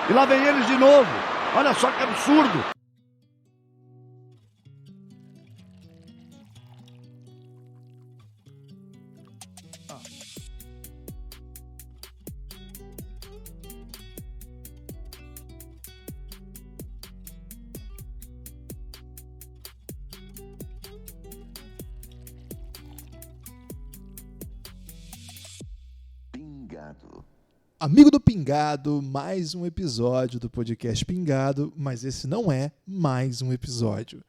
E lá vem eles de novo. Olha só que absurdo. Amigo do Pingado, mais um episódio do podcast Pingado, mas esse não é mais um episódio.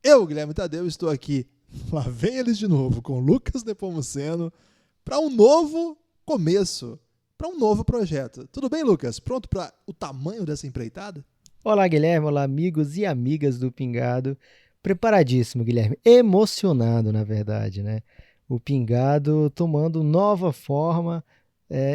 Eu, Guilherme Tadeu, estou aqui, lá vem eles de novo, com Lucas Nepomuceno, para um novo começo, para um novo projeto. Tudo bem, Lucas? Pronto para o tamanho dessa empreitada? Olá, Guilherme, olá, amigos e amigas do Pingado. Preparadíssimo, Guilherme, emocionado, na verdade, né? O Pingado tomando nova forma,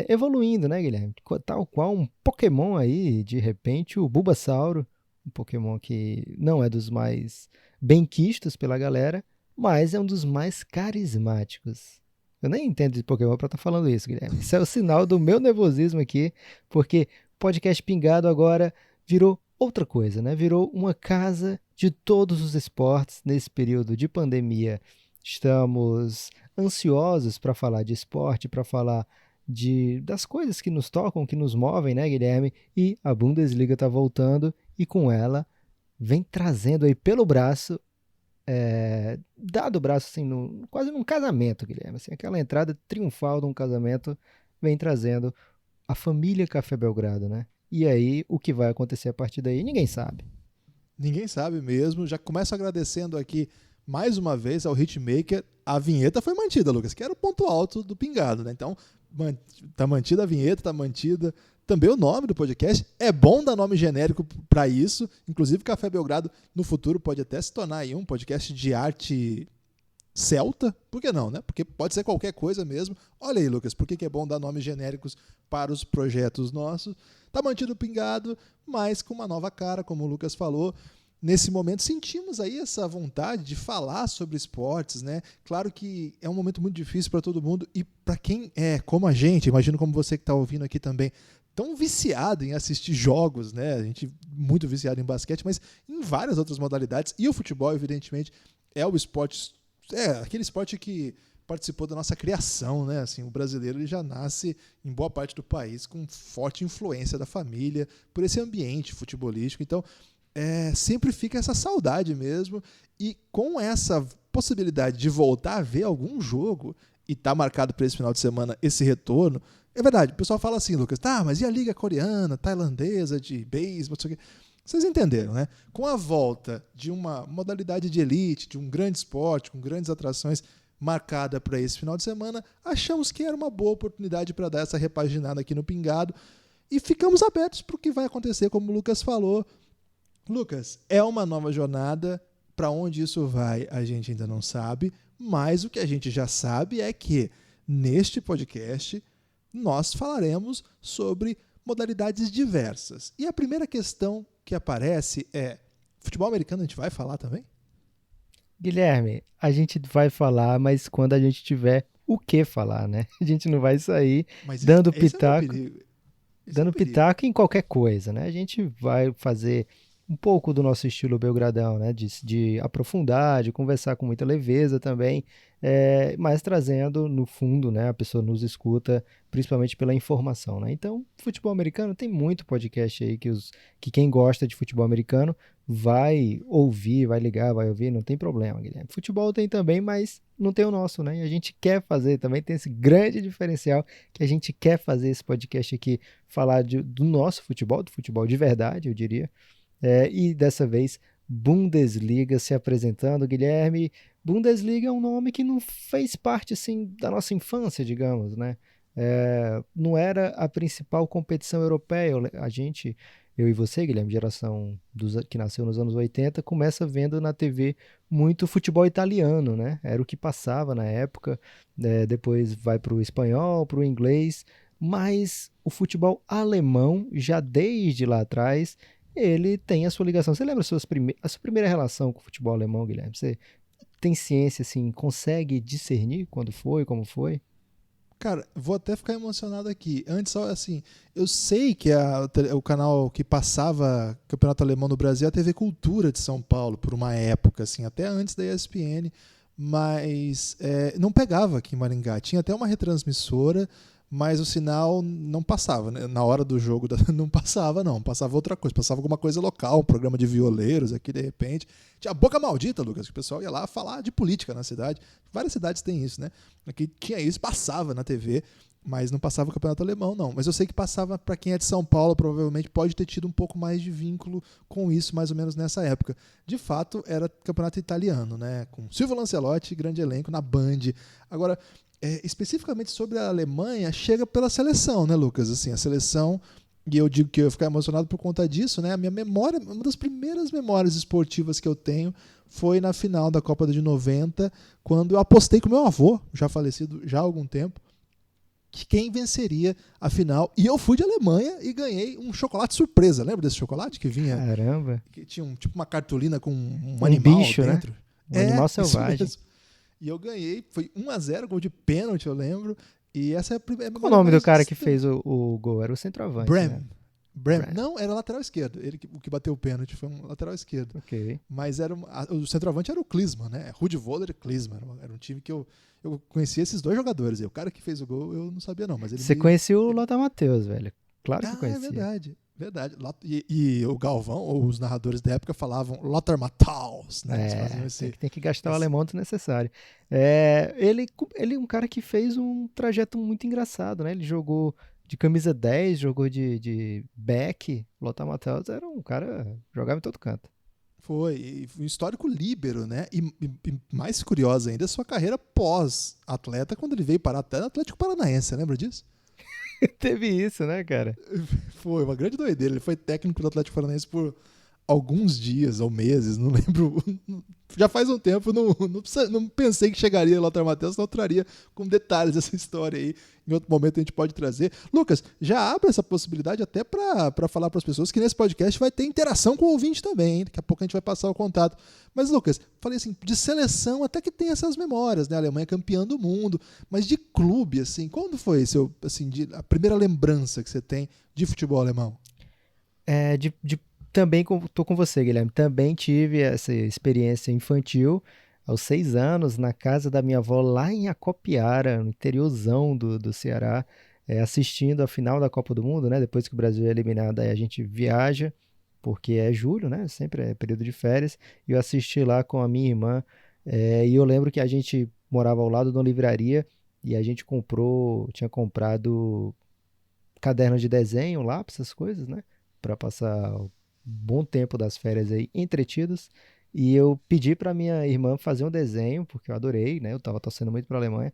evoluindo, né, Guilherme? Tal qual um Pokémon aí, de repente, o Bulbasauro, um Pokémon que não é dos mais benquistos pela galera, mas é um dos mais carismáticos. Eu nem entendo de Pokémon pra estar falando isso, Guilherme. Isso é o sinal do meu nervosismo aqui, porque o podcast Pingado agora virou outra coisa, né? Virou uma casa de todos os esportes nesse período de pandemia. Estamos ansiosos para falar de esporte, para falar das coisas que nos tocam, que nos movem, né, Guilherme? E a Bundesliga está voltando e com ela vem trazendo aí pelo braço, dado o braço assim, quase num casamento, Guilherme. Assim, aquela entrada triunfal de um casamento vem trazendo a família Café Belgrado, né? E aí, o que vai acontecer a partir daí, ninguém sabe. Ninguém sabe mesmo. Já começo agradecendo aqui mais uma vez ao Hitmaker. A vinheta foi mantida, Lucas, que era o ponto alto do Pingado, né? Então, tá mantida a vinheta, tá mantida também o nome do podcast. É bom dar nome genérico para isso. Inclusive, Café Belgrado, no futuro, pode até se tornar aí um podcast de arte celta. Por que não, né? Porque pode ser qualquer coisa mesmo. Olha aí, Lucas, por que é bom dar nomes genéricos para os projetos nossos? Tá mantido o Pingado, mas com uma nova cara, como o Lucas falou. Nesse momento sentimos aí essa vontade de falar sobre esportes, né? Claro que é um momento muito difícil para todo mundo e para quem é como a gente, imagino como você que está ouvindo aqui também, tão viciado em assistir jogos, né? A gente muito viciado em basquete, mas em várias outras modalidades. E o futebol, evidentemente, é o esporte, aquele esporte que participou da nossa criação, né? Assim, o brasileiro ele já nasce em boa parte do país com forte influência da família por esse ambiente futebolístico. Então, sempre fica essa saudade mesmo, e com essa possibilidade de voltar a ver algum jogo, e tá marcado para esse final de semana esse retorno, é verdade, o pessoal fala assim, Lucas, tá, mas e a liga coreana, tailandesa, de beisebol, não sei o quê? Vocês entenderam, né? Com a volta de uma modalidade de elite, de um grande esporte, com grandes atrações marcada para esse final de semana, achamos que era uma boa oportunidade para dar essa repaginada aqui no Pingado, e ficamos abertos para o que vai acontecer, como o Lucas falou. Lucas, é uma nova jornada, para onde isso vai a gente ainda não sabe, mas o que a gente já sabe é que neste podcast nós falaremos sobre modalidades diversas. E a primeira questão que aparece é, futebol americano a gente vai falar também? Guilherme, a gente vai falar, mas quando a gente tiver o que falar, né? A gente não vai sair dando pitaco, dando pitaco em qualquer coisa, né? A gente vai fazer um pouco do nosso estilo Belgradão, né? De aprofundar, de conversar com muita leveza também, mas trazendo no fundo, né? A pessoa nos escuta principalmente pela informação, né? Então, futebol americano tem muito podcast aí que quem gosta de futebol americano vai ouvir, vai ligar, vai ouvir, não tem problema, Guilherme. Futebol tem também, mas não tem o nosso, né? E a gente quer fazer também, tem esse grande diferencial que a gente quer fazer esse podcast aqui, falar do nosso futebol, do futebol de verdade, eu diria. E dessa vez, Bundesliga se apresentando, Guilherme. Bundesliga é um nome que não fez parte assim, da nossa infância, digamos, né? Não era a principal competição europeia. Eu e você, Guilherme, geração que nasceu nos anos 80, começa vendo na TV muito futebol italiano, né? Era o que passava na época, depois vai para o espanhol, para o inglês, mas o futebol alemão, já desde lá atrás, ele tem a sua ligação. Você lembra a sua primeira relação com o futebol alemão, Guilherme? Você tem ciência, assim, consegue discernir quando foi, como foi? Cara, vou até ficar emocionado aqui. Antes, só assim, eu sei que o canal que passava Campeonato Alemão no Brasil é a TV Cultura de São Paulo, por uma época, assim, até antes da ESPN, mas não pegava aqui em Maringá. Tinha até uma retransmissora, mas o sinal não passava, né? Na hora do jogo não passava, não. Passava outra coisa, passava alguma coisa local, um programa de violeiros aqui, de repente. Tinha a Boca Maldita, Lucas, que o pessoal ia lá falar de política na cidade. Várias cidades têm isso, né? Aqui tinha isso, passava na TV, mas não passava o Campeonato Alemão, não. Mas eu sei que passava, para quem é de São Paulo, provavelmente pode ter tido um pouco mais de vínculo com isso, mais ou menos nessa época. De fato, era Campeonato Italiano, né? Com Silvio Lancelotti, grande elenco, na Band. Agora, especificamente sobre a Alemanha, chega pela seleção, né, Lucas? Assim, a seleção, e eu digo que eu ia ficar emocionado por conta disso, né? A minha memória, uma das primeiras memórias esportivas que eu tenho foi na final da Copa de 90, quando eu apostei com meu avô, já falecido já há algum tempo, que quem venceria a final. E eu fui de Alemanha e ganhei um chocolate surpresa. Lembra desse chocolate que vinha? Caramba! Que tinha tipo uma cartolina com um animal bicho, dentro. Né? Um animal selvagem. E eu ganhei, foi 1-0, gol de pênalti, eu lembro. E essa é a primeira. Qual o nome do cara que fez o gol? Era o centroavante. Brem. Não, era lateral esquerdo. O que bateu o pênalti foi um lateral esquerdo. Ok. Mas o centroavante era o Klinsmann, né? Rudi Völler e Klinsmann. Era um time que eu conhecia esses dois jogadores. E o cara que fez o gol eu não sabia, não. Mas você conhecia o Lothar Matthäus, velho. Claro que eu conhecia. É verdade. Verdade. E o Galvão, ou os narradores da época, falavam Lothar Matthäus, né? Tem que gastar o alemão desnecessário. Ele é um cara que fez um trajeto muito engraçado, né? Ele jogou de camisa 10, jogou de back. Lothar Matthäus era um cara, jogava em todo canto. Foi um histórico líbero, né? E mais curiosa ainda, a sua carreira pós-atleta, quando ele veio parar até no Atlético Paranaense, lembra disso? Teve isso, né, cara? Foi uma grande doideira. Ele foi técnico do Atlético Paranaense por alguns dias ou meses, não lembro. Já faz um tempo, não pensei que chegaria lá o Lothar Matthäus, não traria com detalhes essa história aí. Em outro momento a gente pode trazer. Lucas, já abre essa possibilidade até para falar para as pessoas que nesse podcast vai ter interação com o ouvinte também, hein? Daqui a pouco a gente vai passar o contato. Mas, Lucas, falei assim, de seleção até que tem essas memórias, né? A Alemanha campeã do mundo, mas de clube, assim, quando foi a primeira lembrança que você tem de futebol alemão? Também estou com você, Guilherme. Também tive essa experiência infantil aos 6 anos, na casa da minha avó, lá em Acopiara, no interiorzão do Ceará, assistindo a final da Copa do Mundo, né? Depois que o Brasil é eliminado, aí a gente viaja, porque é julho, né? Sempre é período de férias, e eu assisti lá com a minha irmã, e eu lembro que a gente morava ao lado de uma livraria, e a gente tinha comprado caderno de desenho, lápis, essas coisas, né? Para passar um bom tempo das férias aí entretidos. E eu pedi para minha irmã fazer um desenho, porque eu adorei, né? Eu tava torcendo muito para a Alemanha,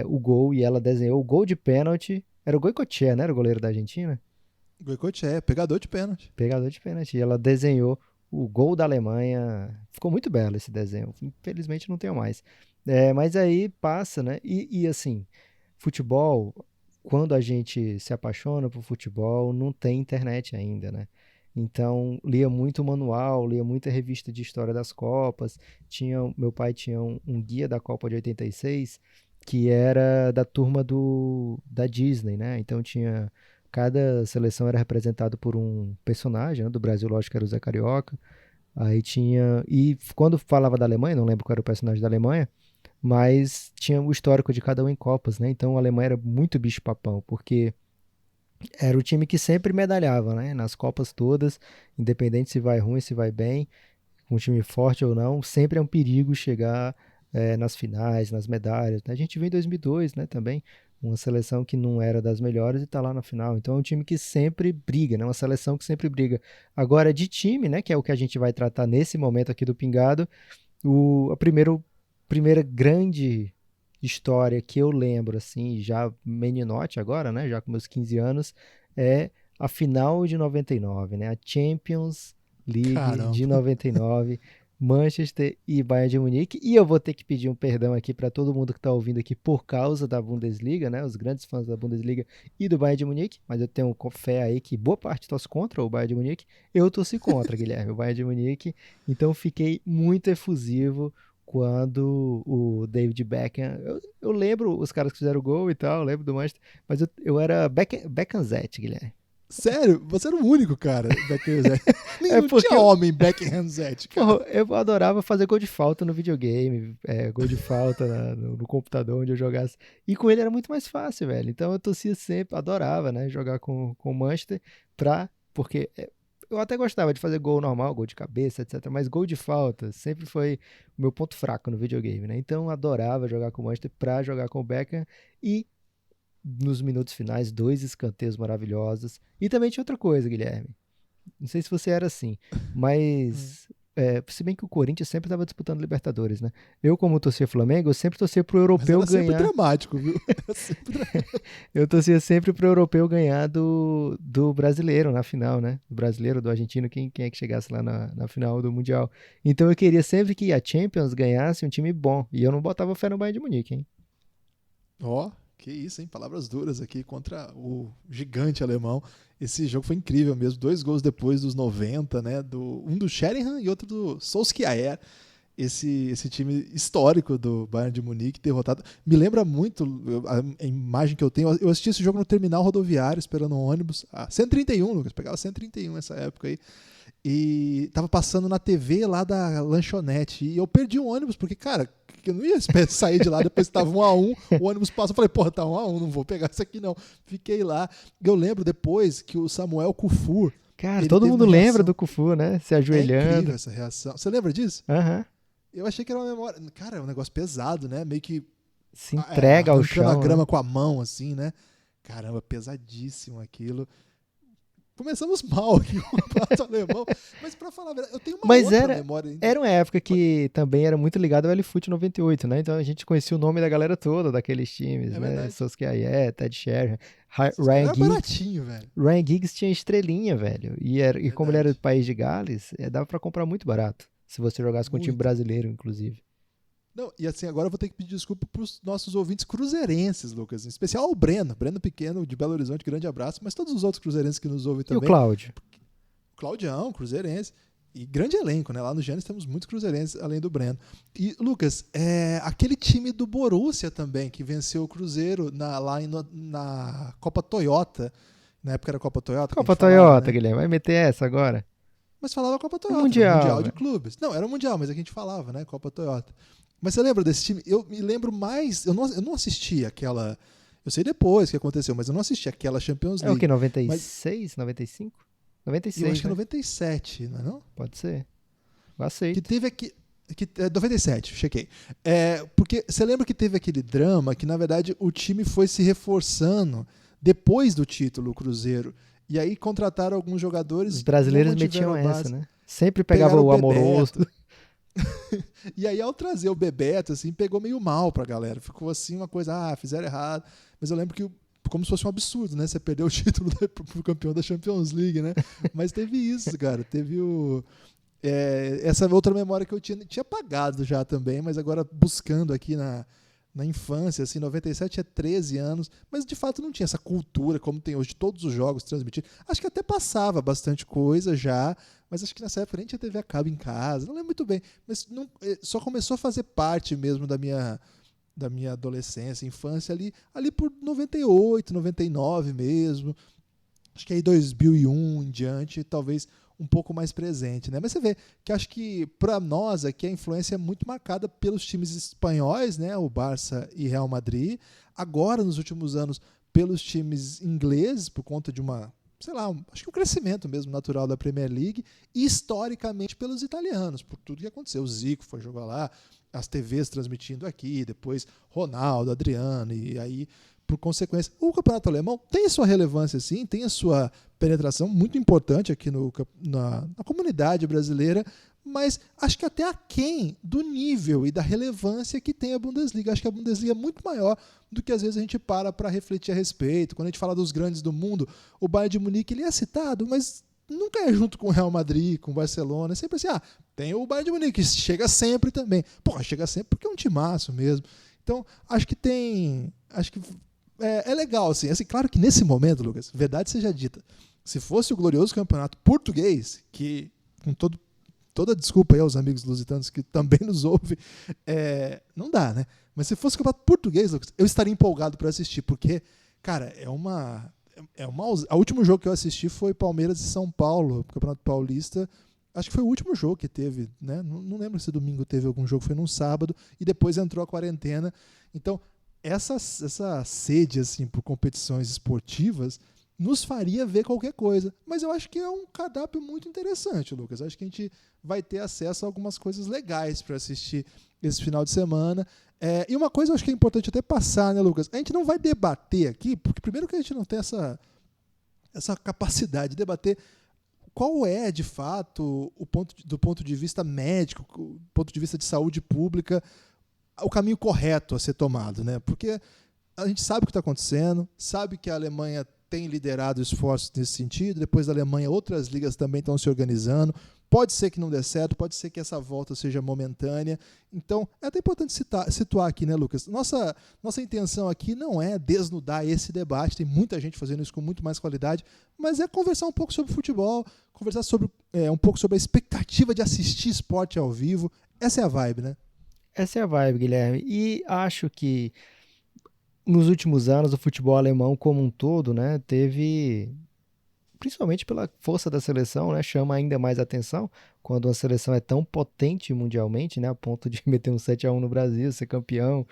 o gol, e ela desenhou o gol de pênalti. Era o Goicoechea, né? Era o goleiro da Argentina? Goicoechea, pegador de pênalti. Pegador de pênalti. E ela desenhou o gol da Alemanha. Ficou muito belo esse desenho. Infelizmente não tenho mais. Mas aí passa, né? E assim, futebol, quando a gente se apaixona por futebol, não tem internet ainda, né? Então, lia muito manual, lia muita revista de história das Copas. Meu pai tinha um guia da Copa de 86, que era da turma da Disney, né? Então, cada seleção era representada por um personagem, né? Do Brasil, lógico, era o Zé Carioca. Aí e quando falava da Alemanha, não lembro qual era o personagem da Alemanha, mas tinha o histórico de cada um em Copas, né? Então, a Alemanha era muito bicho-papão, porque era o time que sempre medalhava, né? Nas Copas todas, independente se vai ruim, se vai bem, com um time forte ou não, sempre é um perigo chegar nas finais, nas medalhas. A gente viu em 2002, né, também, uma seleção que não era das melhores e está lá na final. Então é um time que sempre briga, né? Uma seleção que sempre briga. Agora, de time, né, que é o que a gente vai tratar nesse momento aqui do Pingado, a primeira grande história que eu lembro, assim, já meninote agora, né, já com meus 15 anos, é a final de 99, né, a Champions League. Caramba. De 99, Manchester e Bayern de Munique. E eu vou ter que pedir um perdão aqui para todo mundo que está ouvindo aqui por causa da Bundesliga, né, os grandes fãs da Bundesliga e do Bayern de Munique, mas eu tenho fé aí que boa parte torce contra o Bayern de Munique. Eu torci contra, Guilherme, o Bayern de Munique, então fiquei muito efusivo quando o David Beckham... Eu lembro os caras que fizeram o gol e tal, eu lembro do Manchester, mas eu era Beckhamzete, Guilherme. Sério? Você era o único, cara, Beckhamzete. Não tinha homem Beckhamzete, cara. Porra, eu adorava fazer gol de falta no videogame, gol de falta no computador onde eu jogasse. E com ele era muito mais fácil, velho. Então eu torcia sempre, adorava, né, jogar com o Manchester porque eu até gostava de fazer gol normal, gol de cabeça, etc. Mas gol de falta sempre foi o meu ponto fraco no videogame, né? Então eu adorava jogar com o Manchester pra jogar com o Beckham e nos minutos finais, 2 escanteios maravilhosos. E também tinha outra coisa, Guilherme. Não sei se você era assim, mas se bem que o Corinthians sempre estava disputando Libertadores, né? Eu, como torcia Flamengo, eu sempre torcia pro europeu ganhar. Sempre dramático, viu? Eu torcia sempre pro europeu ganhar do brasileiro na final, né? Do brasileiro, do argentino, quem é que chegasse lá na final do Mundial. Então eu queria sempre que a Champions ganhasse um time bom. E eu não botava fé no Bayern de Munique, hein? Ó, que isso, hein? Palavras duras aqui contra o gigante alemão. Esse jogo foi incrível mesmo. 2 gols depois dos 90, né? Um do Sheringham e outro do Solskjaer. Esse time histórico do Bayern de Munique derrotado. Me lembra muito a imagem que eu tenho. Eu assisti esse jogo no terminal rodoviário, esperando um ônibus. 131, Lucas. Pegava 131 nessa época aí. E tava passando na TV lá da lanchonete. E eu perdi um ônibus, porque, cara, eu não ia sair de lá, depois estava 1-1, o ônibus passa, eu falei, porra, tá 1-1, não vou pegar isso aqui não. Fiquei lá. Eu lembro depois que o Samuel Kufur... Cara, todo mundo lembra do Kufur, né? Se ajoelhando. É incrível essa reação. Você lembra disso? Aham. Eu achei que era uma memória... Cara, é um negócio pesado, né? Meio que... Se entrega ao chão. A grama com a mão, assim, né? Caramba, pesadíssimo aquilo. Começamos mal aqui com o campeonato alemão, mas pra falar a verdade, eu tenho uma outra memória. Era uma época que também era muito ligado ao LFoot 98, né? Então a gente conhecia o nome da galera toda daqueles times, né? Solskjaer, Ted Sheringham, Ryan Giggs. Baratinho, velho. Ryan Giggs tinha estrelinha, velho. E como ele era do país de Gales, dava pra comprar muito barato. Se você jogasse com um time brasileiro, inclusive. Não, e assim, agora eu vou ter que pedir desculpa pros nossos ouvintes cruzeirenses, Lucas. Em especial ao Breno Pequeno, de Belo Horizonte, grande abraço. Mas todos os outros cruzeirenses que nos ouvem também. E o Cláudio? O Claudião, cruzeirense. E grande elenco, né? Lá no Gênesis temos muitos cruzeirenses, além do Breno. E, Lucas, aquele time do Borussia também, que venceu o Cruzeiro na Copa Toyota. Na época era Copa Toyota. Copa Toyota, né? Guilherme. Vai meter essa agora? Mas falava Copa Toyota. Mundial de clubes. Não, era o Mundial, mas a gente falava, né? Copa Toyota. Mas você lembra desse time? Eu me lembro mais... Eu não assisti aquela... Eu sei depois que aconteceu, mas eu não assisti aquela Champions League. É o que, 96? 95? 96, eu acho que é 97, não é não? Pode ser. Eu aceito. Que teve aqui... 97, chequei. Porque você lembra que teve aquele drama que, na verdade, o time foi se reforçando depois do título, o Cruzeiro. E aí contrataram alguns jogadores... Os brasileiros metiam essa, né? Sempre pegava o amoroso... E aí, ao trazer o Bebeto, assim, pegou meio mal pra galera. Ficou assim uma coisa, fizeram errado. Mas eu lembro que, como se fosse um absurdo, né? Você perdeu o título pro campeão da Champions League, né? Mas teve isso, cara. Teve essa outra memória que eu tinha apagado já também, mas agora buscando aqui na infância, assim, 97 é 13 anos, mas de fato não tinha essa cultura como tem hoje, todos os jogos transmitidos. Acho que até passava bastante coisa já, mas acho que nessa época nem tinha TV a cabo em casa, não lembro muito bem, mas só começou a fazer parte mesmo da minha adolescência, infância ali por 98, 99 mesmo. Acho que aí 2001 em diante, talvez um pouco mais presente, né? Mas você vê que acho que para nós aqui a influência é muito marcada pelos times espanhóis, né? O Barça e Real Madrid. Agora, nos últimos anos, pelos times ingleses, por conta de acho que um crescimento mesmo natural da Premier League, e historicamente pelos italianos, por tudo que aconteceu. O Zico foi jogar lá, as TVs transmitindo aqui, depois Ronaldo, Adriano, e aí, por consequência, o campeonato alemão tem sua relevância, sim, tem a sua penetração muito importante aqui na comunidade brasileira, mas acho que até aquém do nível e da relevância que tem a Bundesliga. Acho que a Bundesliga é muito maior do que às vezes a gente para refletir a respeito. Quando a gente fala dos grandes do mundo, o Bayern de Munique ele é citado, mas nunca é junto com o Real Madrid, com o Barcelona. É sempre assim, tem o Bayern de Munique, que chega sempre também. Chega sempre porque é um timaço mesmo. Então, acho que é legal, assim. Claro que nesse momento, Lucas, verdade seja dita, se fosse o glorioso campeonato português, que com todo toda desculpa aí aos amigos lusitanos que também nos ouvem, não dá, né? Mas se fosse o campeonato português, Lucas, eu estaria empolgado para assistir, porque, cara, o último jogo que eu assisti foi Palmeiras e São Paulo, Campeonato Paulista. Acho que foi o último jogo que teve, né? Não lembro se domingo teve algum jogo, foi num sábado, e depois entrou a quarentena. Então, essa sede assim, por competições esportivas nos faria ver qualquer coisa. Mas eu acho que é um cardápio muito interessante, Lucas. Eu acho que a gente vai ter acesso a algumas coisas legais para assistir esse final de semana. E uma coisa eu acho que é importante até passar, né, Lucas? A gente não vai debater aqui, porque primeiro que a gente não tem essa capacidade de debater qual é, de fato, do ponto de vista médico, do ponto de vista de saúde pública, o caminho correto a ser tomado, né? Porque a gente sabe o que está acontecendo, sabe que a Alemanha tem liderado esforços nesse sentido, depois da Alemanha outras ligas também estão se organizando, pode ser que não dê certo, pode ser que essa volta seja momentânea, então é até importante situar aqui, né, Lucas? Nossa intenção aqui não é desnudar esse debate, tem muita gente fazendo isso com muito mais qualidade, mas é conversar um pouco sobre futebol, conversar um pouco sobre a expectativa de assistir esporte ao vivo, essa é a vibe, né? Essa é a vibe, Guilherme, e acho que nos últimos anos, o futebol alemão como um todo, né, teve, principalmente pela força da seleção, né, chama ainda mais atenção quando uma seleção é tão potente mundialmente, né, a ponto de meter um 7-1 no Brasil, ser campeão,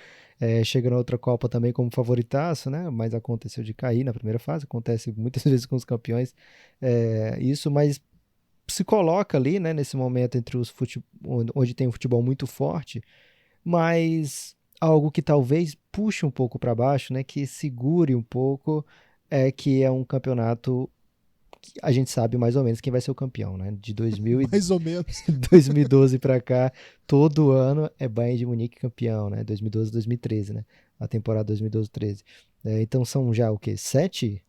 chega na outra Copa também como favoritaço, né, mas aconteceu de cair na primeira fase, acontece muitas vezes com os campeões, isso, mas se coloca ali, né, nesse momento entre onde tem um futebol muito forte, mas algo que talvez puxe um pouco para baixo, né, que segure um pouco, que é um campeonato que a gente sabe mais ou menos quem vai ser o campeão, né? De 2000 mais ou menos 2012 para cá, todo ano é Bayern de Munique campeão, né? 2012, 2013, né? A temporada 2012-13. Então são já o quê? Sete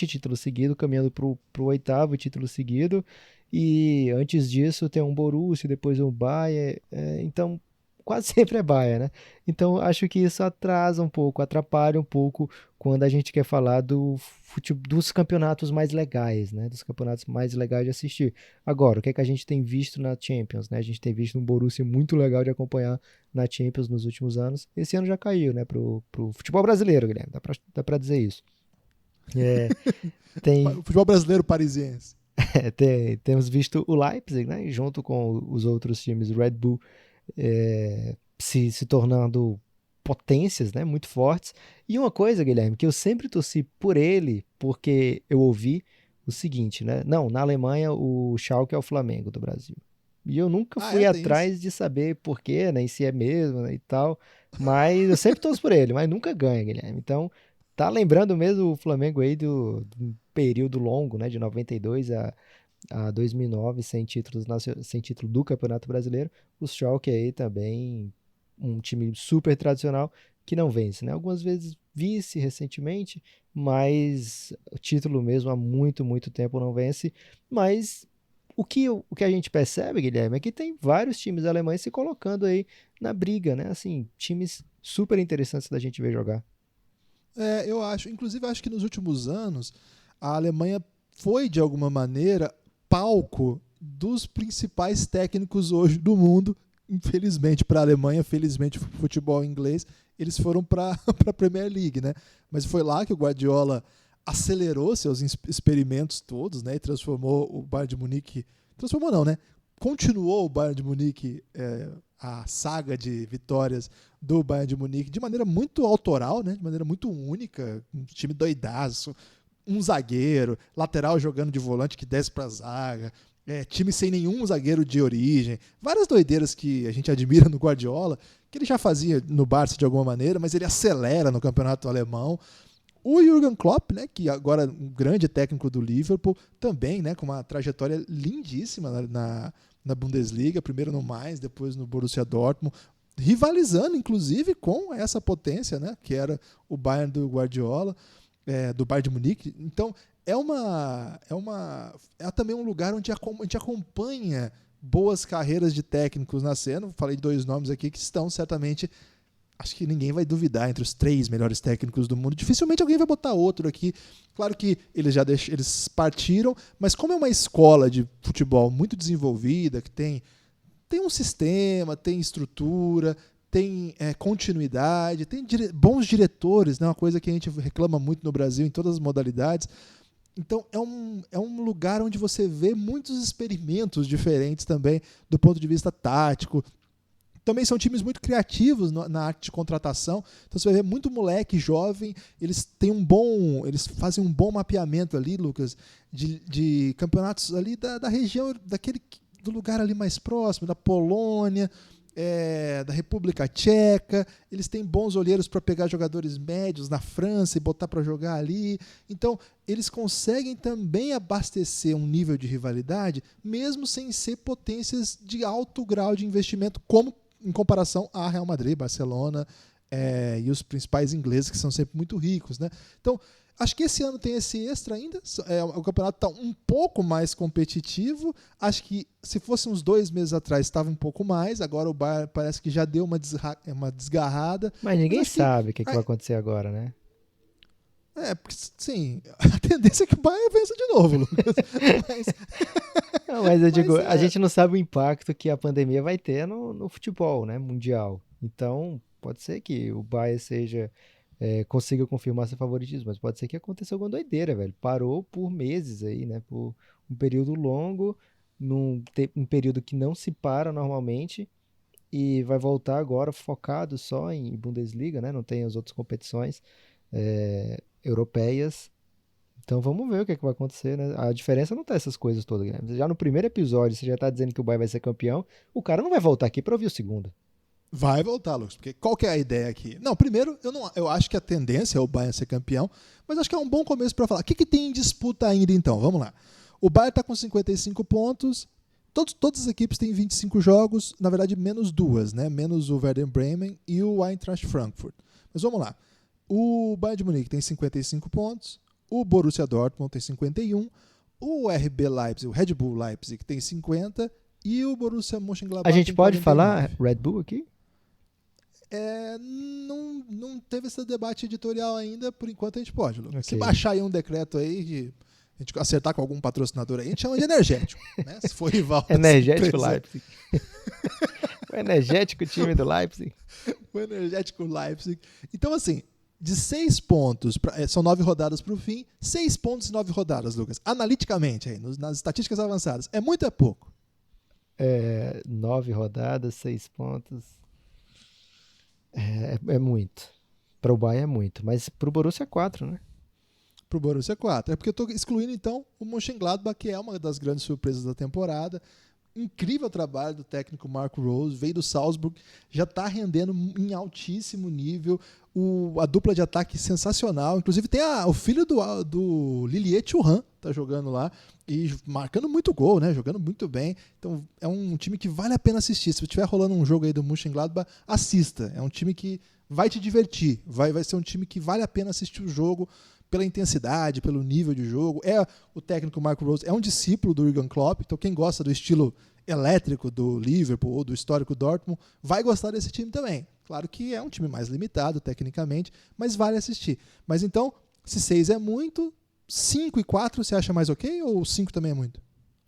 títulos seguidos, caminhando pro 8º título seguido. E antes disso tem um Borussia, depois um Bayern. Então quase sempre é Bayern, né? Então acho que isso atrasa um pouco, atrapalha um pouco quando a gente quer falar dos campeonatos mais legais, né? Dos campeonatos mais legais de assistir. Agora, o que é que a gente tem visto na Champions, né? A gente tem visto um Borussia muito legal de acompanhar na Champions nos últimos anos. Esse ano já caiu, né? Pro futebol brasileiro, Guilherme, dá pra dizer isso. O futebol brasileiro parisiense. Temos visto o Leipzig, né? Junto com os outros times, o Red Bull, se tornando potências, né, muito fortes. E uma coisa, Guilherme, que eu sempre torci por ele, porque eu ouvi o seguinte, né? Não, na Alemanha o Schalke é o Flamengo do Brasil. E eu nunca fui atrás de saber por quê, né, se é mesmo, né, e tal. Mas eu sempre torço por ele, mas nunca ganha, Guilherme. Então, tá lembrando mesmo o Flamengo aí do período longo, né, de 92 a 2009, sem título do Campeonato Brasileiro. O Schalke aí também, um time super tradicional que não vence, né? Algumas vezes vice recentemente, mas o título mesmo há muito, muito tempo não vence. Mas o que a gente percebe, Guilherme, é que tem vários times alemães se colocando aí na briga, né? Assim, times super interessantes da gente ver jogar. Eu inclusive acho que nos últimos anos a Alemanha foi, de alguma maneira, palco dos principais técnicos hoje do mundo. Infelizmente para a Alemanha, felizmente para o futebol inglês, eles foram para a Premier League, né? Mas foi lá que o Guardiola acelerou seus experimentos todos, né? E transformou o Bayern de Munique... Transformou não, né? Continuou o Bayern de Munique, a saga de vitórias do Bayern de Munique de maneira muito autoral, né? De maneira muito única, um time doidaço, um zagueiro, lateral jogando de volante que desce para a zaga, time sem nenhum zagueiro de origem, várias doideiras que a gente admira no Guardiola, que ele já fazia no Barça de alguma maneira, mas ele acelera no campeonato alemão. O Jürgen Klopp, né, que agora é um grande técnico do Liverpool, também, né, com uma trajetória lindíssima na Bundesliga, primeiro no Mainz, depois no Borussia Dortmund, rivalizando inclusive com essa potência, né, que era o Bayern do Guardiola, do Bayern de Munique. Então é também um lugar onde a gente acompanha boas carreiras de técnicos nascendo. Falei de dois nomes aqui que estão certamente acho que ninguém vai duvidar entre os 3 melhores técnicos do mundo. Dificilmente alguém vai botar outro aqui. Claro que eles partiram, mas como é uma escola de futebol muito desenvolvida, que tem um sistema, tem estrutura, tem continuidade, tem bons diretores, né? Uma coisa que a gente reclama muito no Brasil em todas as modalidades. Então é um lugar onde você vê muitos experimentos diferentes também do ponto de vista tático. Também são times muito criativos na arte de contratação. Então você vai ver muito moleque jovem, eles fazem um bom mapeamento ali, Lucas, de campeonatos ali da região, do lugar ali mais próximo, da Polônia, da República Tcheca. Eles têm bons olheiros para pegar jogadores médios na França e botar para jogar ali. Então eles conseguem também abastecer um nível de rivalidade, mesmo sem ser potências de alto grau de investimento, como em comparação a Real Madrid, Barcelona e os principais ingleses, que são sempre muito ricos, né? Então, acho que esse ano tem esse extra ainda. O campeonato está um pouco mais competitivo. Acho que se fosse uns 2 meses atrás estava um pouco mais. Agora o Bayern parece que já deu uma desgarrada. Mas ninguém sabe o que vai acontecer agora, né? Porque, sim, a tendência é que o Bayern vença de novo, Lucas. Mas eu digo, a gente não sabe o impacto que a pandemia vai ter no futebol, né, mundial. Então, pode ser que o Bayern consiga confirmar seu favoritismo, mas pode ser que aconteça alguma doideira, velho. Parou por meses aí, né, por um período longo, um período que não se para normalmente, e vai voltar agora focado só em Bundesliga, né, não tem as outras competições europeias. Então vamos ver o que é que vai acontecer, né? A diferença não tá essas coisas todas, né? Já no primeiro episódio, você já tá dizendo que o Bayern vai ser campeão, o cara não vai voltar aqui pra ouvir o segundo. Vai voltar, Lucas, porque qual que é a ideia aqui? Não, primeiro, eu acho que a tendência é o Bayern ser campeão, mas acho que é um bom começo para falar. O que tem em disputa ainda, então? Vamos lá. O Bayern tá com 55 pontos, todas as equipes têm 25 jogos, na verdade menos 2, né? Menos o Werder Bremen e o Eintracht Frankfurt. Mas vamos lá. O Bayern de Munique tem 55 pontos, o Borussia Dortmund tem 51, o RB Leipzig, o Red Bull Leipzig tem 50 e o Borussia Mönchengladbach tem 49. A gente pode 49. falar Red Bull aqui? Não teve esse debate editorial ainda, por enquanto a gente pode, Lucas. Okay. Se baixar aí um decreto aí de a gente acertar com algum patrocinador aí, a gente chama de energético, né? Se for rival. Energético Leipzig. O energético time do Leipzig. O energético Leipzig. Então, assim, de 6 pontos, são 9 rodadas para o fim, 6 pontos e 9 rodadas, Lucas. Analiticamente, aí, nas estatísticas avançadas, é muito ou é pouco? 9 rodadas, 6 pontos. É muito. Para o Bayern é muito, mas para o Borussia é 4, né? Para o Borussia é 4. É porque eu estou excluindo, então, o Mönchengladbach, que é uma das grandes surpresas da temporada. Incrível trabalho do técnico Marco Rose, veio do Salzburg, já está rendendo em altíssimo nível, a dupla de ataque sensacional, inclusive tem o filho do Lilier Thuram, tá jogando lá e marcando muito gol, né? Jogando muito bem, então é um time que vale a pena assistir. Se estiver rolando um jogo aí do Mönchengladbach, assista, é um time que vai te divertir, vai ser um time que vale a pena assistir o jogo pela intensidade, pelo nível de jogo. O técnico Marco Rose é um discípulo do Jürgen Klopp, então quem gosta do estilo elétrico do Liverpool ou do histórico Dortmund vai gostar desse time também. Claro que é um time mais limitado tecnicamente, mas vale assistir. Mas então, se 6 é muito, 5 e 4 você acha mais ok ou 5 também é muito?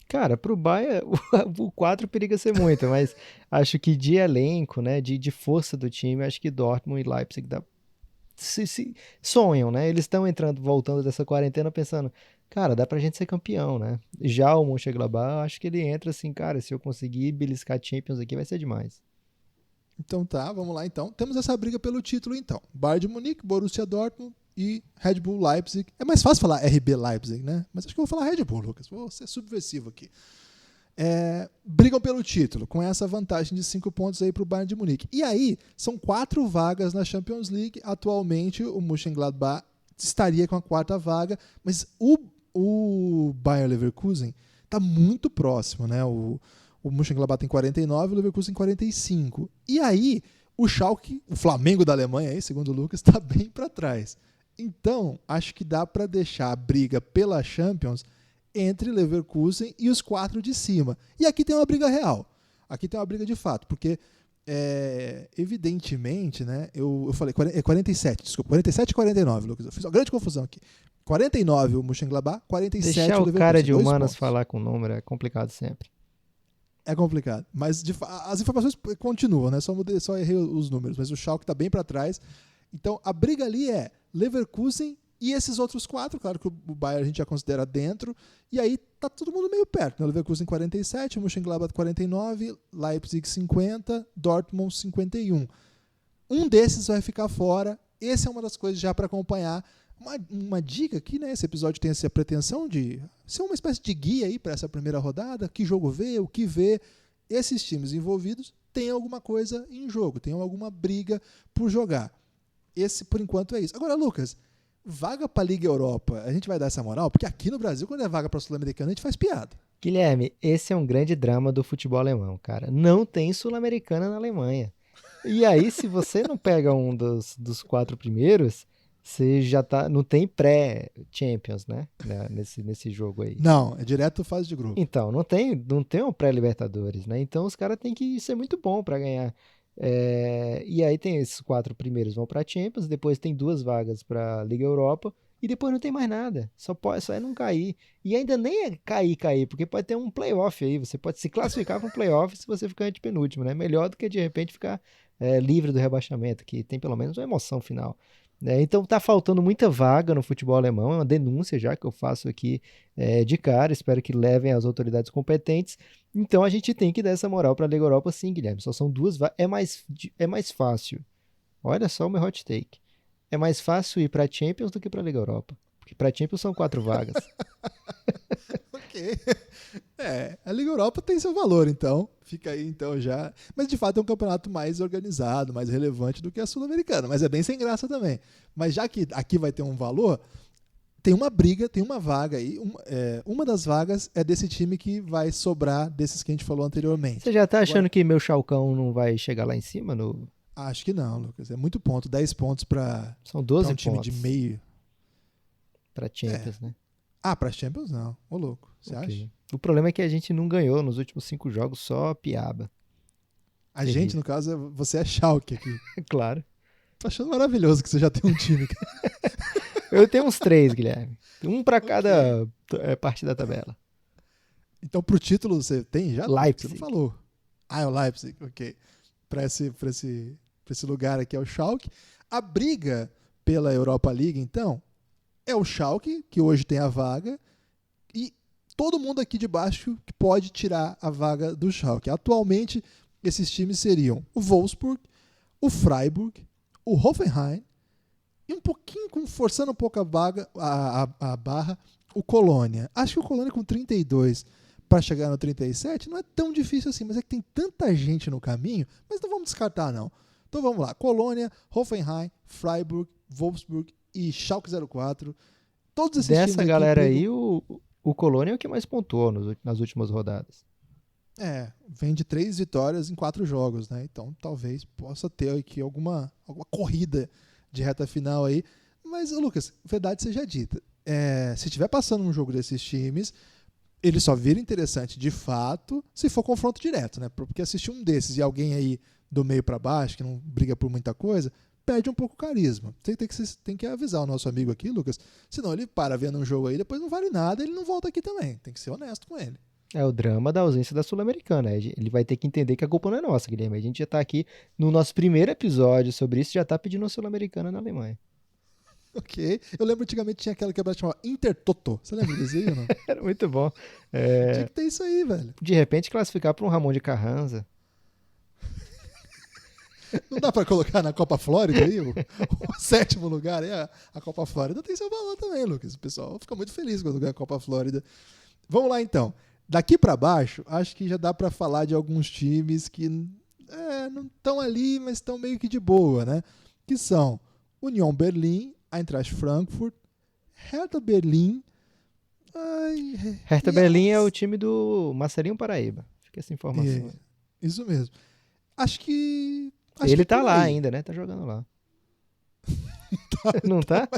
Cara, pro Bayern o 4 periga ser muito, mas acho que de elenco, né, de força do time, acho que Dortmund e Leipzig se sonham, né? Eles estão voltando dessa quarentena pensando, cara, dá pra gente ser campeão, né? Já o Mönchengladbach, acho que ele entra assim, cara, se eu conseguir beliscar Champions aqui vai ser demais. Então tá, vamos lá então. Temos essa briga pelo título então. Bayern de Munique, Borussia Dortmund e Red Bull Leipzig. É mais fácil falar RB Leipzig, né? Mas acho que eu vou falar Red Bull, Lucas. Vou ser subversivo aqui. Brigam pelo título, com essa vantagem de 5 pontos aí para o Bayern de Munique. E aí, são 4 vagas na Champions League. Atualmente, o Mönchengladbach estaria com a 4ª vaga, mas o Bayer Leverkusen está muito próximo, né? O Mönchengladbach tem 49, o Leverkusen 45. E aí, o Schalke, o Flamengo da Alemanha, aí, segundo o Lucas, está bem para trás. Então, acho que dá para deixar a briga pela Champions entre Leverkusen e os 4 de cima. E aqui tem uma briga real. Aqui tem uma briga de fato, porque evidentemente, né? Eu falei 47, desculpa, 47 e 49, Lucas. Eu fiz uma grande confusão aqui. 49 o Mönchengladbach, 47 Deixar o Leverkusen. o cara de humanas pontos. falar com o número é complicado sempre. É complicado, mas as informações continuam, né? Só errei os números, mas o Schalke está bem para trás. Então a briga ali é Leverkusen e esses outros 4, claro que o Bayern a gente já considera dentro, e aí tá todo mundo meio perto, né? Leverkusen 47, Mönchengladbach 49, Leipzig 50, Dortmund 51. Um desses vai ficar fora. Essa é uma das coisas já para acompanhar. Uma dica aqui, né? Esse episódio tem essa pretensão de ser uma espécie de guia aí para essa primeira rodada, que jogo ver, o que ver. Esses times envolvidos têm alguma coisa em jogo, têm alguma briga por jogar. Esse, por enquanto, é isso. Agora, Lucas, vaga para a Liga Europa, a gente vai dar essa moral? Porque aqui no Brasil, quando é vaga para Sul-Americana, a gente faz piada. Guilherme, esse é um grande drama do futebol alemão, cara. Não tem Sul-Americana na Alemanha. E aí, se você não pega um dos 4 primeiros, você já tá. Não tem pré-Champions, né? Nesse jogo aí. Não, é direto fase de grupo. Então, não tem um pré-Libertadores, né? Então os caras têm que ser muito bom para ganhar. E aí tem esses 4 primeiros vão para Champions, depois tem 2 vagas para Liga Europa e depois não tem mais nada. Só é não cair. E ainda nem é cair, porque pode ter um playoff aí. Você pode se classificar para um playoff se você ficar antepenúltimo, né? Melhor do que de repente ficar livre do rebaixamento, que tem pelo menos uma emoção final. Então tá faltando muita vaga no futebol alemão, é uma denúncia já que eu faço aqui de cara, espero que levem as autoridades competentes. Então a gente tem que dar essa moral para a Liga Europa sim, Guilherme, só são 2 vagas, é mais fácil, olha só o meu hot take, é mais fácil ir para Champions do que para a Liga Europa, porque para Champions são 4 vagas. Ok. A Liga Europa tem seu valor, então. Fica aí, então, já. Mas, de fato, é um campeonato mais organizado, mais relevante do que a Sul-Americana. Mas é bem sem graça também. Mas já que aqui vai ter um valor, tem uma briga, tem uma vaga aí. Uma das vagas é desse time que vai sobrar desses que a gente falou anteriormente. Você já tá achando que meu Chalcão não vai chegar lá em cima? Acho que não, Lucas. É muito ponto. 10 pontos para São 12 um time pontos de meio. Para Champions, né? Para Champions não. Ô, louco. Você acha? O problema é que a gente não ganhou nos últimos 5 jogos, só piaba. A gente, no caso, você é Schalke aqui. Claro. Tô achando maravilhoso que você já tem um time. Eu tenho uns 3, Guilherme. Um para cada parte da tabela. Então, pro título, você tem já? Leipzig. Você não falou. É o Leipzig, ok. Para esse lugar aqui é o Schalke. A briga pela Europa League, então, é o Schalke, que hoje tem a vaga, e todo mundo aqui de baixo que pode tirar a vaga do Schalke. Atualmente, esses times seriam o Wolfsburg, o Freiburg, o Hoffenheim e forçando um pouco a barra, o Colônia. Acho que o Colônia com 32 para chegar no 37 não é tão difícil assim, mas é que tem tanta gente no caminho, mas não vamos descartar não. Então vamos lá, Colônia, Hoffenheim, Freiburg, Wolfsburg e Schalke 04. Todos esses Dessa times galera aí, o Colônia é o que mais pontuou nas últimas rodadas. Vem de 3 vitórias em 4 jogos, né? Então talvez possa ter aqui alguma corrida de reta final aí. Mas, Lucas, verdade seja dita, se estiver passando um jogo desses times, ele só vira interessante de fato se for confronto direto, né? Porque assistir um desses e alguém aí do meio para baixo, que não briga por muita coisa, perde um pouco o carisma. Tem que avisar o nosso amigo aqui, Lucas, senão ele para vendo um jogo aí, depois não vale nada, ele não volta aqui também. Tem que ser honesto com ele. É o drama da ausência da Sul-Americana. Ele vai ter que entender que a culpa não é nossa, Guilherme. A gente já tá aqui no nosso primeiro episódio sobre isso, já tá pedindo a Sul-Americana na Alemanha. Ok. Eu lembro antigamente tinha aquela que chamava Intertoto. Você lembra desse aí ou não? Era muito bom. Tinha que ter isso aí, velho. De repente classificar para um Ramon de Carranza. Não dá pra colocar na Copa Flórida aí? O 7º lugar aí, a Copa Flórida tem seu valor também, Lucas. O pessoal fica muito feliz quando ganha a Copa Flórida. Vamos lá, então. Daqui pra baixo, acho que já dá pra falar de alguns times que não estão ali, mas estão meio que de boa, né? Que são Union Berlin, Eintracht Frankfurt, Hertha Berlim. Hertha Berlim é o time do Marcelinho Paraíba. Fica essa informação. Isso mesmo. Acho que ele tá lá ainda, né? Tá jogando lá. Não tá?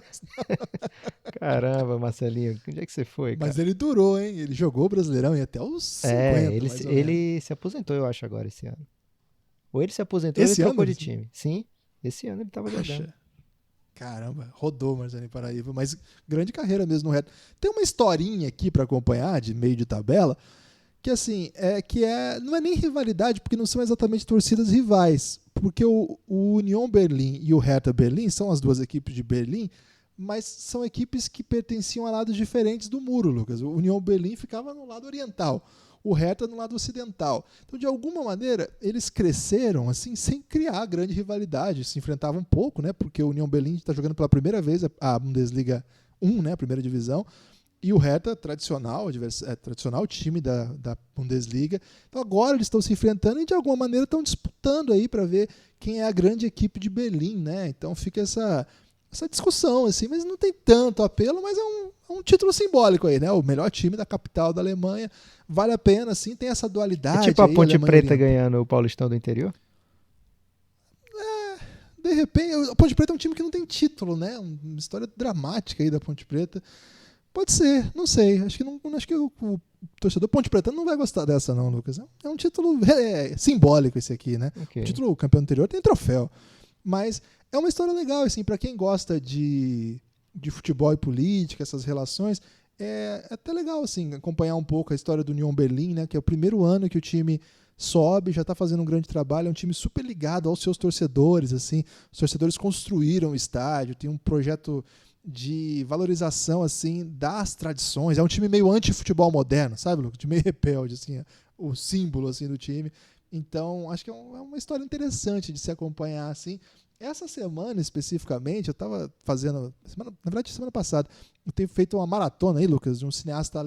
Caramba, Marcelinho, onde é que você foi, cara? Mas ele durou, hein? Ele jogou o Brasileirão e até os 50. Ele se aposentou, eu acho, agora esse ano. Ou ele se aposentou ou ele trocou de time. Sim, esse ano ele estava jogando. Caramba, rodou Marcelinho Paraíba, mas grande carreira mesmo no Hertha. Tem uma historinha aqui para acompanhar, de meio de tabela, que assim, não é nem rivalidade, porque não são exatamente torcidas rivais, porque o Union Berlim e o Hertha Berlim são as duas equipes de Berlim, mas são equipes que pertenciam a lados diferentes do muro, Lucas. O Union Berlim ficava no lado oriental, o Hertha no lado ocidental. Então, de alguma maneira, eles cresceram assim sem criar grande rivalidade, se enfrentavam um pouco, né? Porque o Union Berlim está jogando pela primeira vez a Bundesliga 1, né? A primeira divisão. E o Hertha, tradicional time da Bundesliga. Então agora eles estão se enfrentando e de alguma maneira estão disputando aí para ver quem é a grande equipe de Berlim, né? Então fica essa discussão, assim, mas não tem tanto apelo, mas é um título simbólico aí, né? O melhor time da capital da Alemanha. Vale a pena, assim, tem essa dualidade. É tipo a Ponte Preta ganhando o Paulistão do interior? De repente, a Ponte Preta é um time que não tem título, né? Uma história dramática aí da Ponte Preta. Pode ser, não sei. Acho que o torcedor Ponte Preta não vai gostar dessa, não, Lucas. É um título simbólico esse aqui, né? Okay. O título campeão anterior tem troféu. Mas é uma história legal, assim, para quem gosta de futebol e política, essas relações. É até legal, assim, acompanhar um pouco a história do Union Berlim, né? Que é o primeiro ano que o time sobe, já está fazendo um grande trabalho. É um time super ligado aos seus torcedores, assim. Os torcedores construíram o estádio, tem um projeto de valorização, assim, das tradições. É um time meio anti-futebol moderno, sabe, Lucas? De meio rebelde, assim, o símbolo, assim, do time. Então, acho que é uma história interessante de se acompanhar, assim. Essa semana, especificamente, eu estava fazendo... semana passada, eu tenho feito uma maratona aí, Lucas, de um cineasta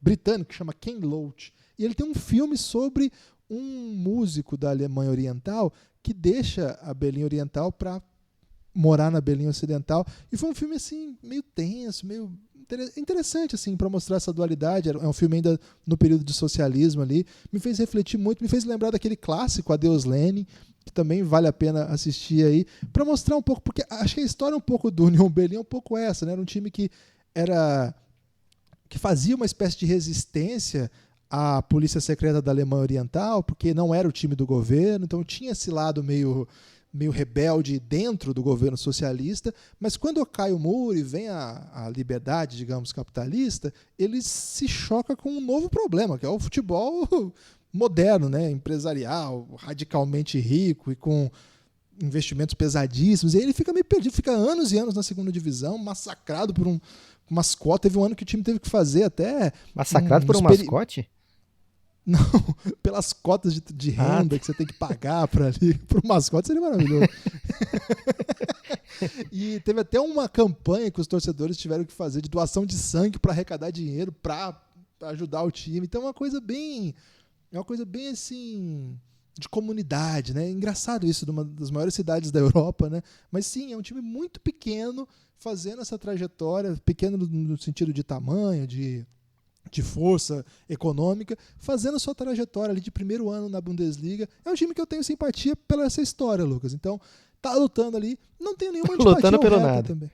britânico que chama Ken Loach. E ele tem um filme sobre um músico da Alemanha Oriental que deixa a Berlim Oriental para morar na Berlim Ocidental, e foi um filme assim meio tenso, meio interessante assim para mostrar essa dualidade. É um filme ainda no período de socialismo ali, me fez refletir muito, me fez lembrar daquele clássico Adeus Lenin, que também vale a pena assistir aí, para mostrar um pouco, porque acho que a história um pouco do Union Berlim é um pouco essa, né? Era um time que fazia uma espécie de resistência à polícia secreta da Alemanha Oriental, porque não era o time do governo, então tinha esse lado meio rebelde dentro do governo socialista, mas quando cai o muro e vem a liberdade, digamos, capitalista, ele se choca com um novo problema, que é o futebol moderno, né, empresarial, radicalmente rico e com investimentos pesadíssimos, e aí ele fica meio perdido, fica anos e anos na segunda divisão, massacrado por umas cotas. Teve um ano que o time teve que fazer até... Massacrado por um mascote? Não, pelas cotas de renda que você tem que pagar para o mascote, seria maravilhoso. E teve até uma campanha que os torcedores tiveram que fazer de doação de sangue para arrecadar dinheiro para ajudar o time. Então é uma coisa bem assim, de comunidade, né? Engraçado isso, de uma das maiores cidades da Europa, né? Mas sim, é um time muito pequeno fazendo essa trajetória, pequeno no sentido de tamanho, de força econômica, fazendo sua trajetória ali de primeiro ano na Bundesliga. É um time que eu tenho simpatia pela essa história, Lucas. Então, tá lutando ali. Não tenho nenhuma antipatia lutando pelo Hertha nada. Também.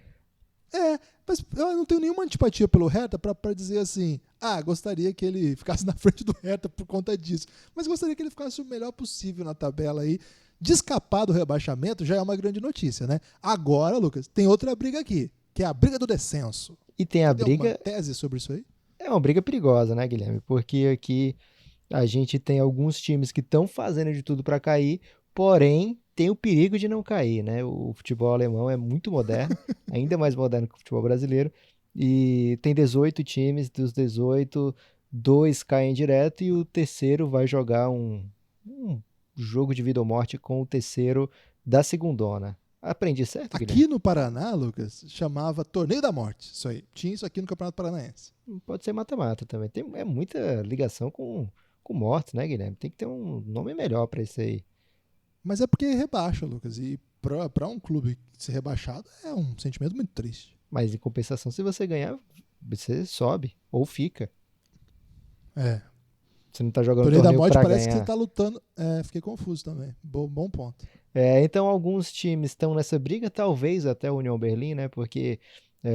Mas eu não tenho nenhuma antipatia pelo Hertha para dizer assim, gostaria que ele ficasse na frente do Hertha por conta disso. Mas gostaria que ele ficasse o melhor possível na tabela aí. De escapar do rebaixamento já é uma grande notícia, né? Agora, Lucas, tem outra briga aqui, que é a briga do descenso. E tem a briga... Tem alguma tese sobre isso aí? É uma briga perigosa, né, Guilherme? Porque aqui a gente tem alguns times que estão fazendo de tudo para cair, porém tem o perigo de não cair, né? O futebol alemão é muito moderno, ainda mais moderno que o futebol brasileiro, e tem 18 times, dos 18, 2 caem direto e o terceiro vai jogar um jogo de vida ou morte com o terceiro da segundona. Aprendi certo, Guilherme? Aqui no Paraná, Lucas, chamava Torneio da Morte. Isso aí. Tinha isso aqui no Campeonato Paranaense. Pode ser mata-mata também. É muita ligação com mortes, né, Guilherme? Tem que ter um nome melhor para isso aí. Mas é porque rebaixa, Lucas. E para um clube ser rebaixado é um sentimento muito triste. Mas em compensação, se você ganhar, você sobe ou fica. Você não tá jogando Torneio da Morte pra parece ganhar. que tá lutando. Fiquei confuso também. Bom ponto. Então alguns times estão nessa briga, talvez até o Union Berlim, né? Porque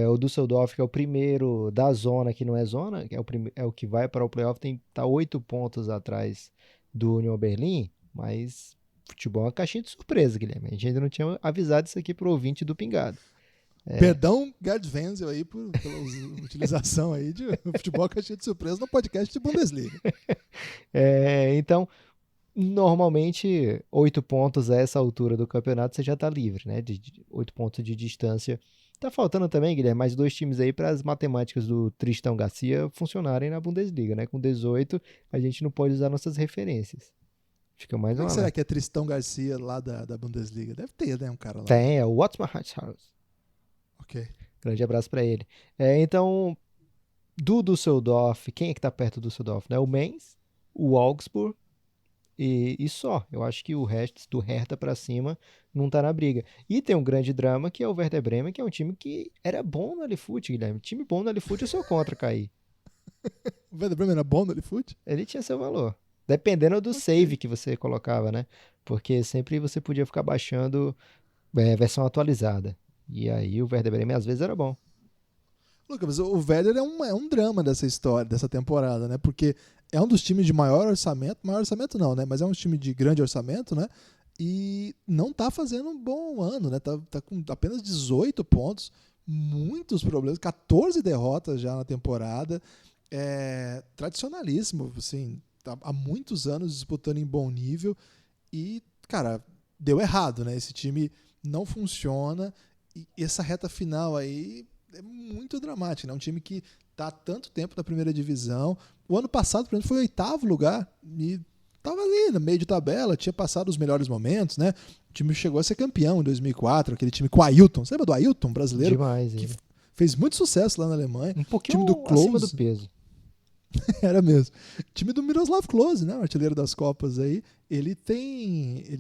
o Düsseldorf, que é o primeiro da zona, que não é zona, que é o que vai para o playoff, tá 8 pontos atrás do Union Berlim, mas futebol é uma caixinha de surpresa, Guilherme. A gente ainda não tinha avisado isso aqui pro ouvinte do Pingado. Perdão, Gerd Wenzel, aí, pela utilização aí de futebol caixinha de surpresa no podcast de Bundesliga. Então, normalmente, 8 pontos a essa altura do campeonato, você já tá livre, né? De 8 pontos de distância. Tá faltando também, Guilherme, mais 2 times aí para as matemáticas do Tristão Garcia funcionarem na Bundesliga, né? Com 18, a gente não pode usar nossas referências. Fica mais Como uma. será que é Tristão Garcia lá da Bundesliga? Deve ter, né? Um cara lá. Tem, é o Watmar Hatzhaus. Ok. Grande abraço para ele. Então, do Düsseldorf, quem é que tá perto do Düsseldorf? Né? O Mainz, o Augsburg e só. Eu acho que o resto, do Hertha para cima, não tá na briga. E tem um grande drama que é o Werder Bremen, que é um time que era bom no Alicante, Guilherme. Time bom no Alicante eu sou contra cair. O Werder Bremen era bom no Alicante? Ele tinha seu valor. Dependendo do save que você colocava, né? Porque sempre você podia ficar baixando versão atualizada. E aí o Werder Bremen às vezes era bom. Lucas, o Werder é um drama dessa história, dessa temporada, né? Porque é um dos times de maior orçamento não, né? Mas é um time de grande orçamento, né? E não tá fazendo um bom ano, né? Tá com apenas 18 pontos, muitos problemas, 14 derrotas já na temporada. Tradicionalíssimo, assim, tá há muitos anos disputando em bom nível e, cara, deu errado, né? Esse time não funciona e essa reta final aí é muito dramática, né? Um time que está há tanto tempo na primeira divisão. O ano passado, por exemplo, foi o 8º lugar e estava ali no meio de tabela, tinha passado os melhores momentos, né? O time chegou a ser campeão em 2004, aquele time com o Ailton. Você lembra do Ailton, brasileiro? Demais, que ele. fez muito sucesso lá na Alemanha. Um pouquinho time do Klose, acima do peso. Era mesmo. Time do Miroslav Klose, né? O artilheiro das Copas aí. Ele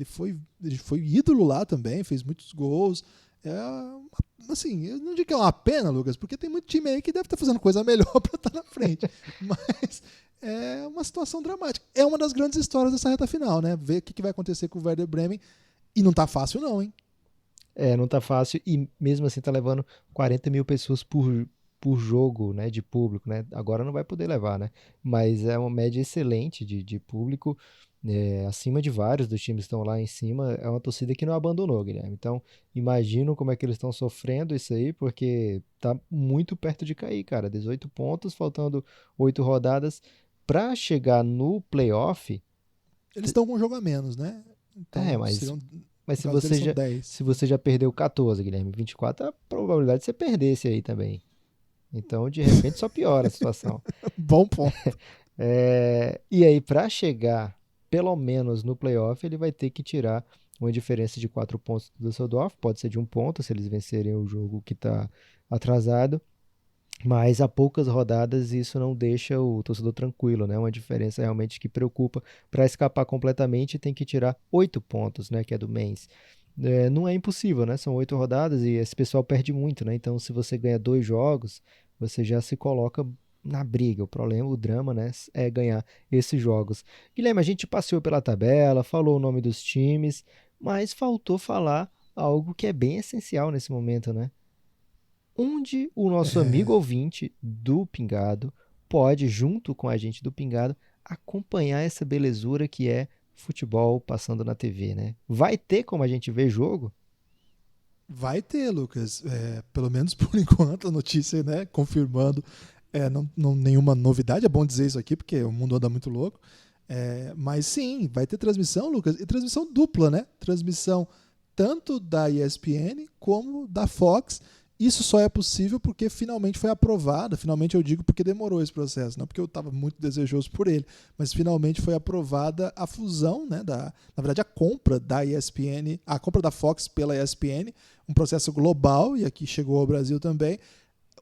foi ídolo lá também, fez muitos gols. Assim, eu não digo que é uma pena, Lucas, porque tem muito time aí que deve estar fazendo coisa melhor para estar na frente. Mas é uma situação dramática. É uma das grandes histórias dessa reta final, né? Ver o que vai acontecer com o Werder Bremen. E não tá fácil não, hein? Não tá fácil e mesmo assim tá levando 40 mil pessoas por jogo, né, de público, né? Agora não vai poder levar, né? Mas é uma média excelente de público, acima de vários dos times que estão lá em cima. É uma torcida que não abandonou, Guilherme. Então, imagino como é que eles estão sofrendo isso aí, porque tá muito perto de cair, cara. 18 pontos, faltando 8 rodadas para chegar no playoff. Eles estão com um jogo a menos, né? Então, mas se você já perdeu 14, Guilherme, 24, a probabilidade de você perder esse aí também. Então, de repente, só piora a situação. Bom ponto. E aí, para chegar, pelo menos no playoff, ele vai ter que tirar uma diferença de 4 pontos do Düsseldorf. Pode ser de 1 ponto, se eles vencerem o jogo que está atrasado. Mas há poucas rodadas isso não deixa o torcedor tranquilo, né? Uma diferença realmente que preocupa. Para escapar completamente, tem que tirar 8 pontos, né? Que é do Mainz. Não é impossível, né? São 8 rodadas e esse pessoal perde muito, né? Então, se você ganha 2 jogos, você já se coloca na briga. O drama, né? É ganhar esses jogos. Guilherme, a gente passeou pela tabela, falou o nome dos times, mas faltou falar algo que é bem essencial nesse momento, né? Onde o nosso amigo ouvinte do Pingado pode, junto com a gente do Pingado, acompanhar essa belezura que é futebol passando na TV, né? Vai ter como a gente ver jogo? Vai ter, Lucas. Pelo menos por enquanto, a notícia, né, confirmando, não nenhuma novidade. É bom dizer isso aqui, porque o mundo anda muito louco. Mas sim, vai ter transmissão, Lucas, e transmissão dupla, né? Transmissão tanto da ESPN como da Fox. Isso só é possível porque finalmente foi aprovada. Finalmente eu digo porque demorou esse processo, não porque eu estava muito desejoso por ele, mas finalmente foi aprovada a fusão, né, na verdade a compra da ESPN, a compra da Fox pela ESPN, um processo global, e aqui chegou ao Brasil também.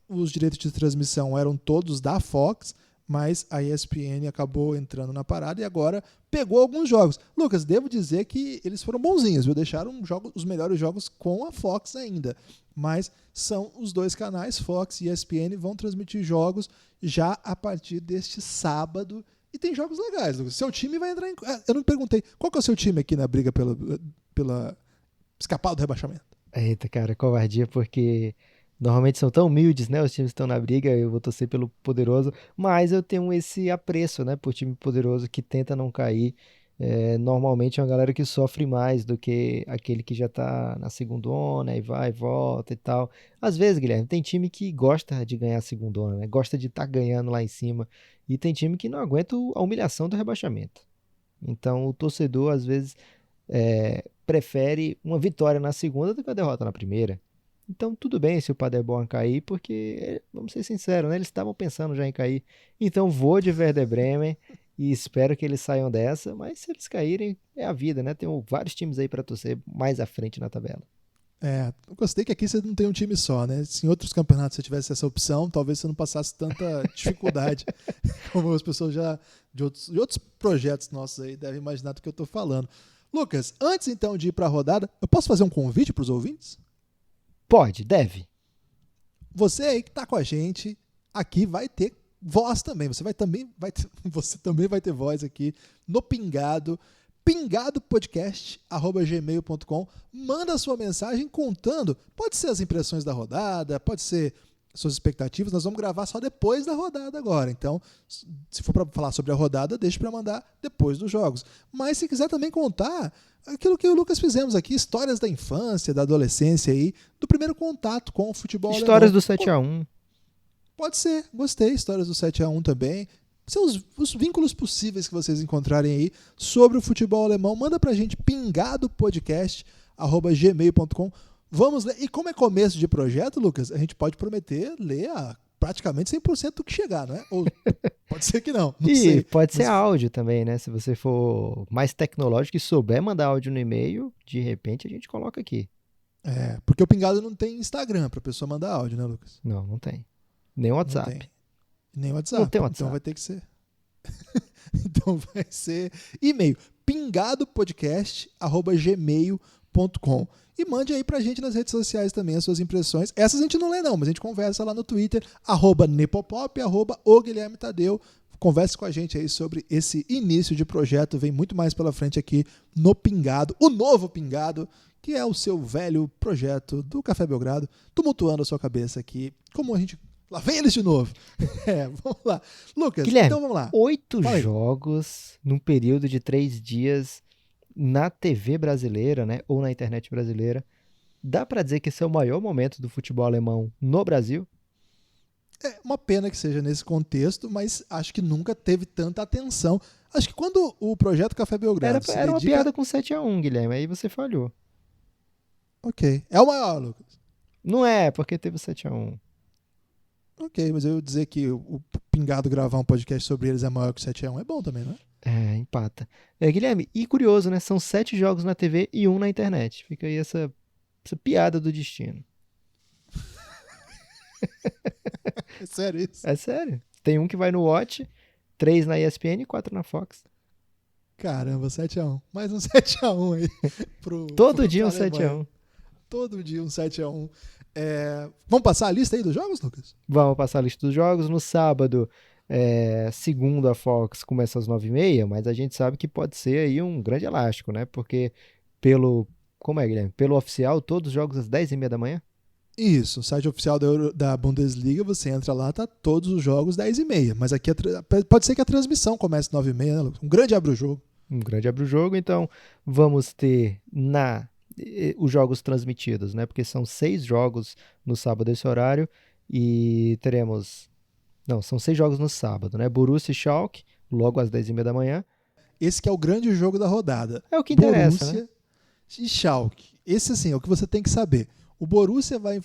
Os direitos de transmissão eram todos da Fox, mas a ESPN acabou entrando na parada e agora pegou alguns jogos. Lucas, devo dizer que eles foram bonzinhos, viu? Deixaram os melhores jogos com a Fox ainda. Mas são os 2 canais, Fox e ESPN, vão transmitir jogos já a partir deste sábado. E tem jogos legais, Lucas. Seu time vai entrar em... Eu não perguntei, qual que é o seu time aqui na briga pela escapar do rebaixamento? Eita, cara, covardia, porque... Normalmente são tão humildes, né? Os times estão na briga, eu vou torcer pelo poderoso, mas eu tenho esse apreço, né? Por time poderoso que tenta não cair. normalmente é uma galera que sofre mais do que aquele que já tá na segundona e vai e volta e tal. Às vezes, Guilherme, tem time que gosta de ganhar a segundona, né? Gosta de estar ganhando lá em cima. E tem time que não aguenta a humilhação do rebaixamento. Então, o torcedor, às vezes, prefere uma vitória na segunda do que a derrota na primeira. Então, tudo bem se o Paderborn cair, porque, vamos ser sinceros, né? Eles estavam pensando já em cair. Então, vou de Werder Bremen e espero que eles saiam dessa. Mas se eles caírem, é a vida, né? Tem vários times aí para torcer mais à frente na tabela. Eu gostei que aqui você não tem um time só, né? Se em outros campeonatos você tivesse essa opção, talvez você não passasse tanta dificuldade como as pessoas já de outros projetos nossos aí devem imaginar do que eu estou falando. Lucas, antes então de ir para a rodada, eu posso fazer um convite para os ouvintes? Pode, deve. Você aí que está com a gente, aqui vai ter voz também. Você também vai ter voz aqui no Pingado. pingadopodcast@gmail.com. Manda a sua mensagem contando. Pode ser as impressões da rodada, pode ser suas expectativas. Nós vamos gravar só depois da rodada agora. Então, se for para falar sobre a rodada, deixe para mandar depois dos jogos. Mas se quiser também contar aquilo que o Lucas fizemos aqui, histórias da infância, da adolescência aí, do primeiro contato com o futebol Histórias alemão. do 7-1. Pode ser, gostei. Histórias do 7-1 também. São os vínculos possíveis que vocês encontrarem aí sobre o futebol alemão. Manda pra gente pingadopodcast@gmail.com. Vamos ler. E como é começo de projeto, Lucas, a gente pode prometer ler praticamente 100% do que chegar, não é? Ou pode ser que não sei. Pode ser áudio também, né? Se você for mais tecnológico e souber mandar áudio no e-mail, de repente a gente coloca aqui. Porque o Pingado não tem Instagram pra pessoa mandar áudio, né, Lucas? Não tem. Nem WhatsApp. Não tem. Nem WhatsApp. Não tem WhatsApp. Então vai ter que ser. Então vai ser e-mail pingadopodcast@gmail.com. E mande aí pra gente nas redes sociais também as suas impressões. Essas a gente não lê não, mas a gente conversa lá no Twitter, @nepopop, @oguilhermetadeu. Converse com a gente aí sobre esse início de projeto. Vem muito mais pela frente aqui no Pingado, o novo Pingado, que é o seu velho projeto do Café Belgrado, tumultuando a sua cabeça aqui, como a gente... Lá vem eles de novo. Vamos lá. Lucas, Guilherme, então vamos lá. 8 jogos num período de 3 dias na TV brasileira, né? Ou na internet brasileira. Dá pra dizer que esse é o maior momento do futebol alemão no Brasil? É uma pena que seja nesse contexto, mas acho que nunca teve tanta atenção. Acho que quando o projeto Café Belgrado Era uma piada com 7-1, Guilherme. Aí você falhou. Ok. É o maior, Lucas. Não é, porque teve o 7-1. Ok, mas eu dizer que o Pingado gravar um podcast sobre eles é maior que o 7-1 é bom também, não é? Empata. Guilherme, e curioso, né? São 7 jogos na TV e 1 na internet. Fica aí essa piada do destino. É sério isso? É sério. Tem um que vai no Watch, 3 na ESPN e 4 na Fox. Caramba, 7-1. Mais um 7-1 aí. Todo dia um 7-1. Todo dia um 7-1. Vamos passar a lista aí dos jogos, Lucas? Vamos passar a lista dos jogos. No sábado, segundo a Fox, começa às 9h30, mas a gente sabe que pode ser aí um grande elástico, né? Porque como é, Guilherme? Pelo oficial, todos os jogos às 10h30 da manhã? Isso, o site oficial da Bundesliga, você entra lá, tá todos os jogos 10h30. Mas aqui pode ser que a transmissão comece 9h30, né, Lucas? Um grande abre-o-jogo. Um grande abre-o-jogo, então vamos ter os jogos transmitidos, né? Porque são 6 jogos no sábado esse horário e teremos... Não, são 6 jogos no sábado, né? Borussia e Schalke, logo às 10h30 da manhã. Esse que é o grande jogo da rodada. É o que interessa, Borussia, né? E Schalke. Esse, assim, é o que você tem que saber. O Borussia vai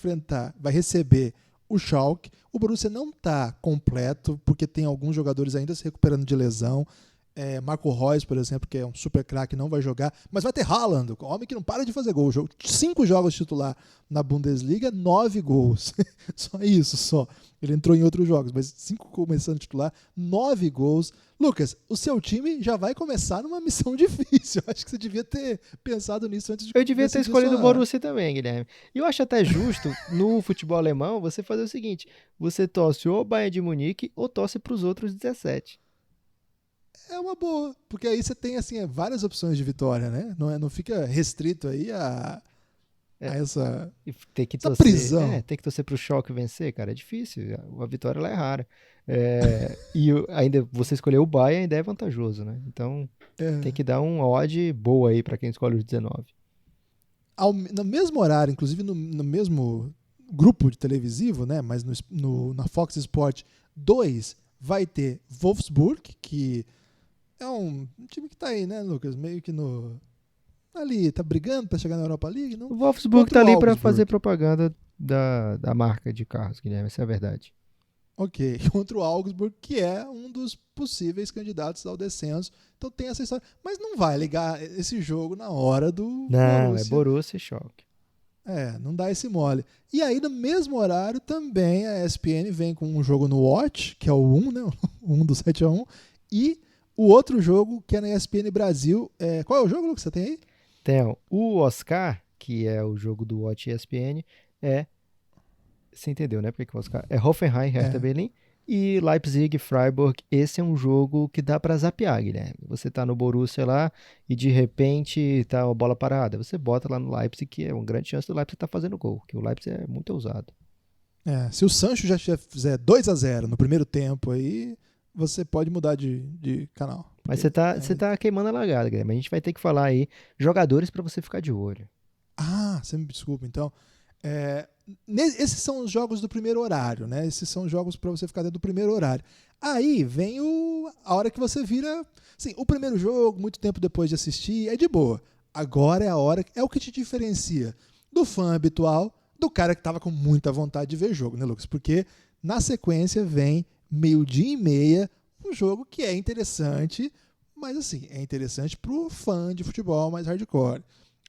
receber o Schalke. O Borussia não está completo, porque tem alguns jogadores ainda se recuperando de lesão. Marco Reus, por exemplo, que é um super craque, não vai jogar, mas vai ter Haaland, o homem que não para de fazer gol. 5 jogos titular na Bundesliga, 9 gols. Só isso, só. Ele entrou em outros jogos, mas 5 começando titular, 9 gols. Lucas, o seu time já vai começar numa missão difícil. Eu acho que você devia ter pensado nisso antes de... Eu devia ter escolhido o Borussia também, Guilherme. E eu acho até justo, no futebol alemão, você fazer o seguinte: você torce ou o Bayern de Munique ou torce para os outros 17. É uma boa, porque aí você tem assim várias opções de vitória, né? Não fica restrito aí a essa essa prisão. Tem que torcer pro Schalke vencer, cara, é difícil. A vitória lá é rara. E ainda você escolher o Bayern ainda é vantajoso, né? Então tem que dar uma odd boa aí pra quem escolhe os 19. No mesmo horário, inclusive no mesmo grupo de televisivo, né? Mas na Fox Sport 2 vai ter Wolfsburg, que é um time que tá aí, né, Lucas? Meio que ali, tá brigando pra chegar na Europa League. Não? O Wolfsburg tá ali pra fazer propaganda da marca de carros, Guilherme, essa é a verdade. Ok, contra o Augsburg, que é um dos possíveis candidatos ao descenso. Então tem essa história. Mas não vai ligar esse jogo na hora do Não, Borussia. é Borussia e Schalke. Não dá esse mole. E aí, no mesmo horário, também a ESPN vem com um jogo no Watch, que é o 1, né? O 1 do 7-1. E o outro jogo, que é na ESPN Brasil. Qual é o jogo, Lucas, que você tem aí? Tem o Oscar, que é o jogo do Watch ESPN, você entendeu, né? Porque o Oscar é Hoffenheim, Hertha Berlim e Leipzig, Freiburg. Esse é um jogo que dá pra zapear, Guilherme. Você tá no Borussia lá e de repente tá a bola parada. Você bota lá no Leipzig, que é uma grande chance do Leipzig estar fazendo gol, que o Leipzig é muito ousado. Se o Sancho já fizer 2-0 no primeiro tempo aí, você pode mudar de canal. Mas você tá queimando a largada, Guilherme. A gente vai ter que falar aí jogadores pra você ficar de olho. Você me desculpa, então. Esses são os jogos do primeiro horário, né? Esses são os jogos para você ficar dentro do primeiro horário. Aí vem a hora que você vira... Assim, o primeiro jogo, muito tempo depois de assistir, é de boa. Agora é a hora... É o que te diferencia do fã habitual do cara que tava com muita vontade de ver jogo, né, Lucas? Porque na sequência vem 12:30, um jogo que é interessante, mas assim, é interessante pro fã de futebol mais hardcore.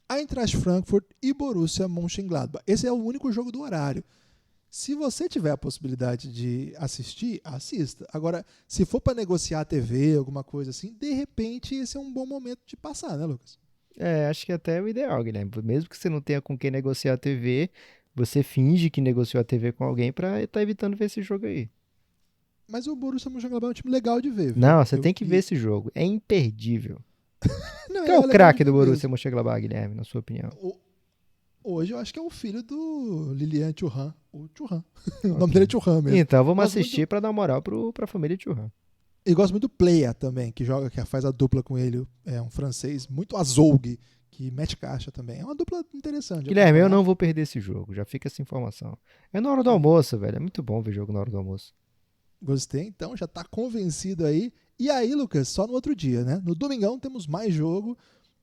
Eintracht Frankfurt e Borussia Mönchengladbach. Esse é o único jogo do horário. Se você tiver a possibilidade de assistir, assista. Agora, se for para negociar a TV, alguma coisa assim, de repente esse é um bom momento de passar, né, Lucas? Acho que até é o ideal, Guilherme. Mesmo que você não tenha com quem negociar a TV, você finge que negociou a TV com alguém pra estar evitando ver esse jogo aí. Mas o Borussia Mönchengladbach é um time legal de ver. Viu? Não, você tem que ver esse jogo. É imperdível. Não, Quem é o craque do Borussia Mönchengladbach, Guilherme, na sua opinião? Hoje eu acho que é o filho do Lilian Thuram. O Thuram. Okay. O nome dele é Thuram mesmo. Então vamos assistir pra dar moral pra família Thuram. E gosto muito do Plea também, que faz a dupla com ele. É um francês muito azougue, que mete caixa também. É uma dupla interessante. Guilherme, eu não vou perder esse jogo. Já fica essa informação. É na hora do almoço, velho. É muito bom ver jogo na hora do almoço. Gostei, então. Já tá convencido aí. E aí, Lucas, só no outro dia, né? No domingão temos mais jogo.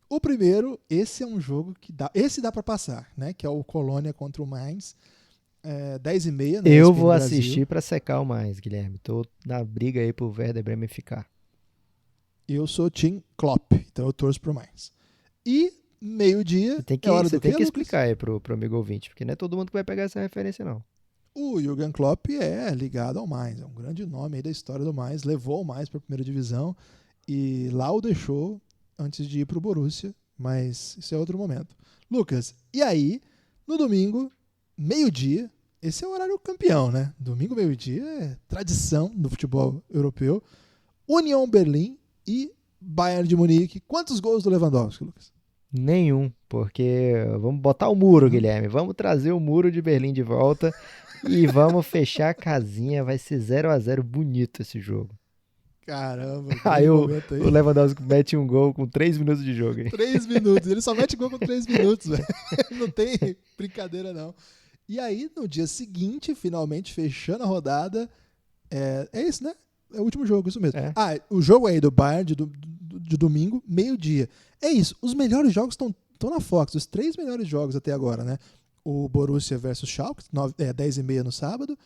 O primeiro, esse é um jogo que dá... Esse dá pra passar, né? Que é o Colônia contra o Mainz. 10:30. Eu vou assistir pra secar o Mainz, Guilherme. Tô na briga aí pro Werder Bremen ficar. Eu sou Team Klopp, então eu torço pro Mainz. E meio-dia você tem que explicar aí pro amigo ouvinte, porque não é todo mundo que vai pegar essa referência, não. O Jürgen Klopp é ligado ao Mainz, é um grande nome aí da história do Mainz, levou o Mainz para a primeira divisão e lá o deixou antes de ir para o Borussia, mas isso é outro momento. Lucas, e aí, no domingo, meio-dia, esse é o horário campeão, né? Domingo, meio-dia, é tradição do futebol europeu. União Berlim e Bayern de Munique. Quantos gols do Lewandowski, Lucas? Nenhum, porque vamos botar o muro, Guilherme. Vamos trazer o muro de Berlim de volta e vamos fechar a casinha. Vai ser 0-0, bonito esse jogo. Caramba. Aí o Lewandowski mete um gol com 3 minutos de jogo. 3 minutos. Ele só mete gol com 3 minutos, velho. Não tem brincadeira, não. E aí, no dia seguinte, finalmente, fechando a rodada, é isso, né? É o último jogo, isso mesmo. O jogo aí do Bayern de domingo, meio-dia. É isso. Os melhores jogos estão na Fox. Os 3 melhores jogos até agora, né? O Borussia versus Schalke, 10:30 no sábado.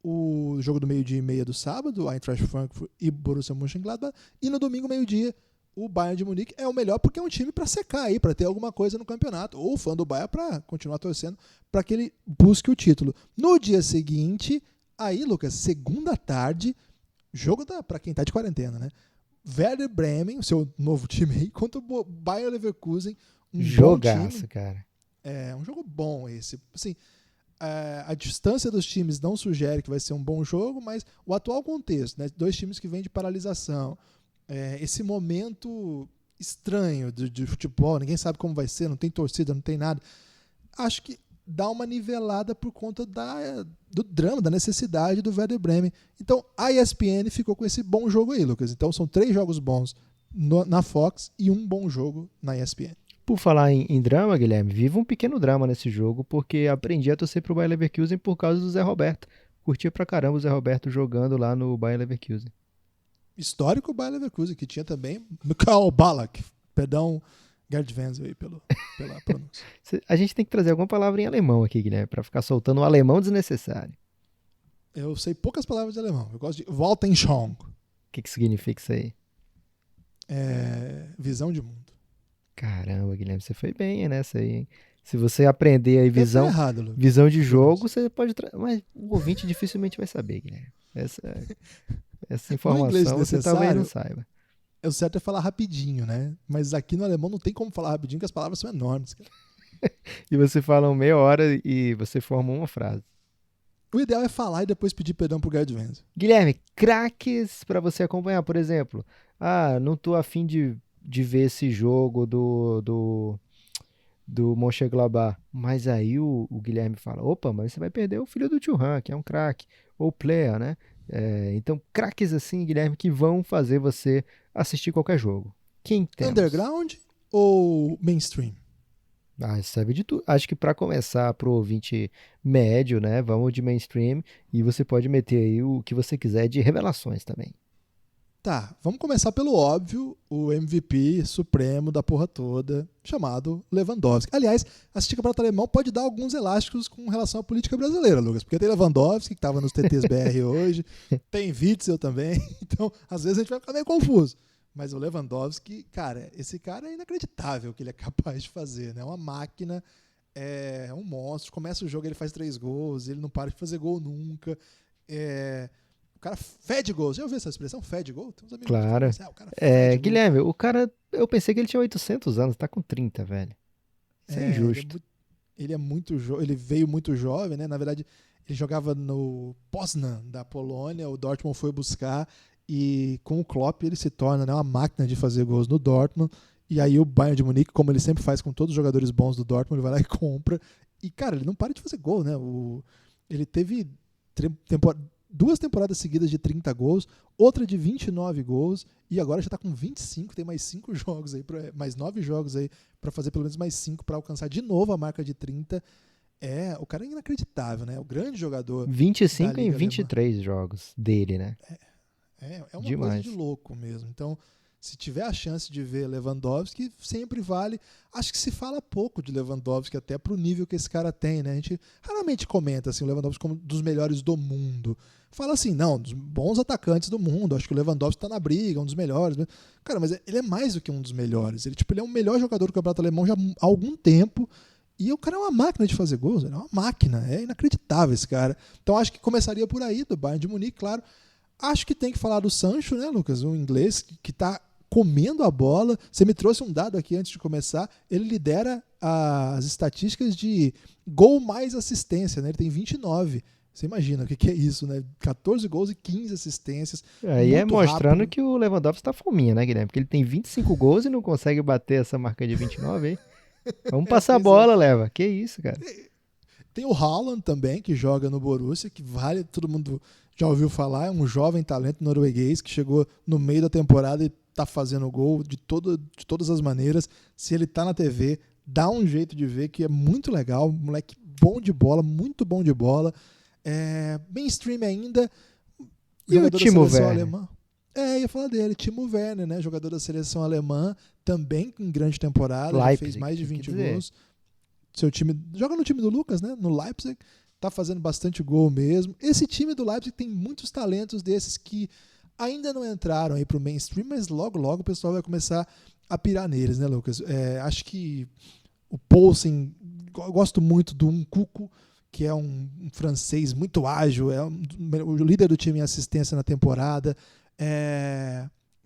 O jogo do meio-dia e meia do sábado, a Eintracht Frankfurt e Borussia Mönchengladbach. E no domingo, meio-dia, o Bayern de Munique é o melhor porque é um time para secar aí, para ter alguma coisa no campeonato. Ou o fã do Bayern para continuar torcendo para que ele busque o título. No dia seguinte, aí, Lucas, segunda tarde, jogo para quem tá de quarentena, né? Werder Bremen, o seu novo time aí, contra o Bayer Leverkusen. Jogaço, cara. É um jogo bom esse. Assim, a distância dos times não sugere que vai ser um bom jogo, mas o atual contexto, né? 2 times que vêm de paralisação, esse momento estranho de futebol, ninguém sabe como vai ser, não tem torcida, não tem nada. acho que dá uma nivelada por conta do drama, da necessidade do Werder Bremen. Então, a ESPN ficou com esse bom jogo aí, Lucas. Então, são 3 jogos bons na Fox e um bom jogo na ESPN. Por falar em drama, Guilherme, viva um pequeno drama nesse jogo, porque aprendi a torcer pro Bayer Leverkusen por causa do Zé Roberto. Curtia pra caramba o Zé Roberto jogando lá no Bayer Leverkusen. Histórico Bayer Leverkusen, que tinha também Mikhail Ballack. Perdão, Gerd Wenzel aí pela pronúncia. A gente tem que trazer alguma palavra em alemão aqui, Guilherme, pra ficar soltando um alemão desnecessário. Eu sei poucas palavras de alemão. Eu gosto de Weltanschauung. O que significa isso aí? Visão de mundo. Caramba, Guilherme, você foi bem nessa aí, hein? Se você aprender aí visão de jogo, você pode... Mas o ouvinte dificilmente vai saber, Guilherme. Essa informação você talvez não saiba. O certo é falar rapidinho, né? Mas aqui no alemão não tem como falar rapidinho, porque as palavras são enormes. Cara. E você fala meia hora e você forma uma frase. O ideal é falar e depois pedir perdão pro Gerd Wenzel. Guilherme, craques para você acompanhar, por exemplo. Não tô afim de ver esse jogo do Mönchengladbach. Mas aí o Guilherme fala, opa, mas você vai perder o filho do Thuram, que é um craque. Ou player, né? Então, craques assim, Guilherme, que vão fazer você assistir qualquer jogo. Quem tem? Underground ou mainstream? Serve de tudo. Acho que para começar pro ouvinte médio, né? Vamos de mainstream e você pode meter aí o que você quiser de revelações também. Tá, vamos começar pelo óbvio, o MVP supremo da porra toda, chamado Lewandowski. Aliás, assistir Campeonato Alemão pode dar alguns elásticos com relação à política brasileira, Lucas, porque tem Lewandowski, que estava nos TTs BR hoje, tem Witzel também, então às vezes a gente vai ficar meio confuso. Mas o Lewandowski, cara, esse cara é inacreditável o que ele é capaz de fazer, né? É uma máquina, é um monstro, começa o jogo, ele faz 3 gols, ele não para de fazer gol nunca, O cara fede gols. Já ouviu essa expressão? Fede gol? Tem uns amigos claro. Que falam, o cara fede Guilherme, o cara, eu pensei que ele tinha 800 anos, tá com 30, velho. Isso é injusto. Ele veio muito jovem, né? Na verdade, ele jogava no Poznan, da Polônia, o Dortmund foi buscar e com o Klopp ele se torna, né, uma máquina de fazer gols no Dortmund. E aí o Bayern de Munique, como ele sempre faz com todos os jogadores bons do Dortmund, ele vai lá e compra. E, cara, ele não para de fazer gol, né? Ele teve 2 temporadas seguidas de 30 gols, outra de 29 gols, e agora já está com 25, tem mais 5 jogos aí, mais 9 jogos aí, para fazer pelo menos mais 5 para alcançar de novo a marca de 30. O cara é inacreditável, né? O grande jogador. 25 em 23 jogos dele, né? É uma demais. Coisa de louco mesmo. Então, se tiver a chance de ver Lewandowski, sempre vale. Acho que se fala pouco de Lewandowski, até pro nível que esse cara tem, né? A gente raramente comenta assim, o Lewandowski como dos melhores do mundo. Fala assim, não, dos bons atacantes do mundo. Acho que o Lewandowski tá na briga, um dos melhores. Cara, mas ele é mais do que um dos melhores. Ele é o melhor jogador do Campeonato Alemão já há algum tempo. E o cara é uma máquina de fazer gols. Ele é uma máquina. É inacreditável esse cara. Então acho que começaria por aí, do Bayern de Munique, claro. Acho que tem que falar do Sancho, né, Lucas? Um inglês que tá comendo a bola. Você me trouxe um dado aqui antes de começar. Ele lidera as estatísticas de gol mais assistência, né? Ele tem 29. Você imagina o que é isso, né? 14 gols e 15 assistências. Aí é mostrando rápido. Que o Lewandowski tá fominha, né, Guilherme? Porque ele tem 25 gols e não consegue bater essa marca de 29, hein? Vamos passar a bola, Leva. Que isso, cara. Tem o Haaland também, que joga no Borussia, que vale, todo mundo já ouviu falar, é um jovem talento norueguês que chegou no meio da temporada e tá fazendo gol de todas as maneiras. Se ele tá na TV, dá um jeito de ver que é muito legal, moleque bom de bola, muito bom de bola. Mainstream ainda. E o Timo Werner? Ia falar dele, Timo Werner, né? Jogador da seleção alemã, também em grande temporada, Leipzig, fez mais de 20 gols. Seu time joga no time do Lucas, né? No Leipzig, tá fazendo bastante gol mesmo. Esse time do Leipzig tem muitos talentos desses que ainda não entraram aí pro mainstream, mas logo o pessoal vai começar a pirar neles, né, Lucas? Acho que o Poulsen, gosto muito do Nkunku, que é um francês muito ágil, o líder do time em assistência na temporada.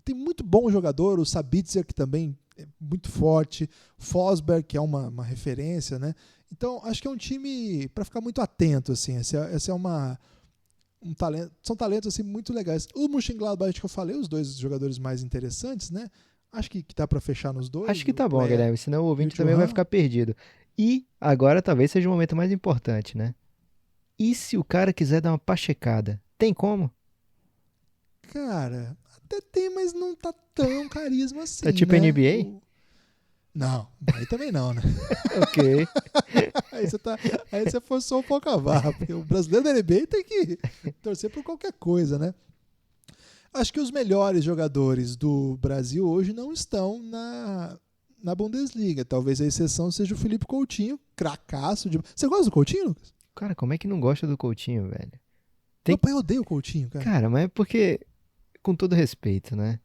Tem muito bom jogador, o Sabitzer, que também é muito forte, Forsberg, que é uma referência, né? Então, acho que é um time para ficar muito atento, assim. Esse é um talento, são talentos assim, muito legais. O Mönchengladbach, que eu falei, os 2 jogadores mais interessantes, né? Acho que dá para fechar nos 2. Acho que tá bom, Guilherme, senão o ouvinte também vai ficar perdido. E agora talvez seja o momento mais importante, né? E se o cara quiser dar uma pachecada? Tem como? Cara, até tem, mas não tá tão carisma assim, É tipo né? NBA? Não, aí também não, né? Ok. Aí você forçou um pouco a barra, porque o brasileiro da NBA tem que torcer por qualquer coisa, né? Acho que os melhores jogadores do Brasil hoje não estão na Bundesliga. Talvez a exceção seja o Felipe Coutinho, cracaço de... Você gosta do Coutinho, Lucas? Cara, como é que não gosta do Coutinho, velho? Meu pai odeia o Coutinho, cara. Cara, mas é porque, com todo respeito, né?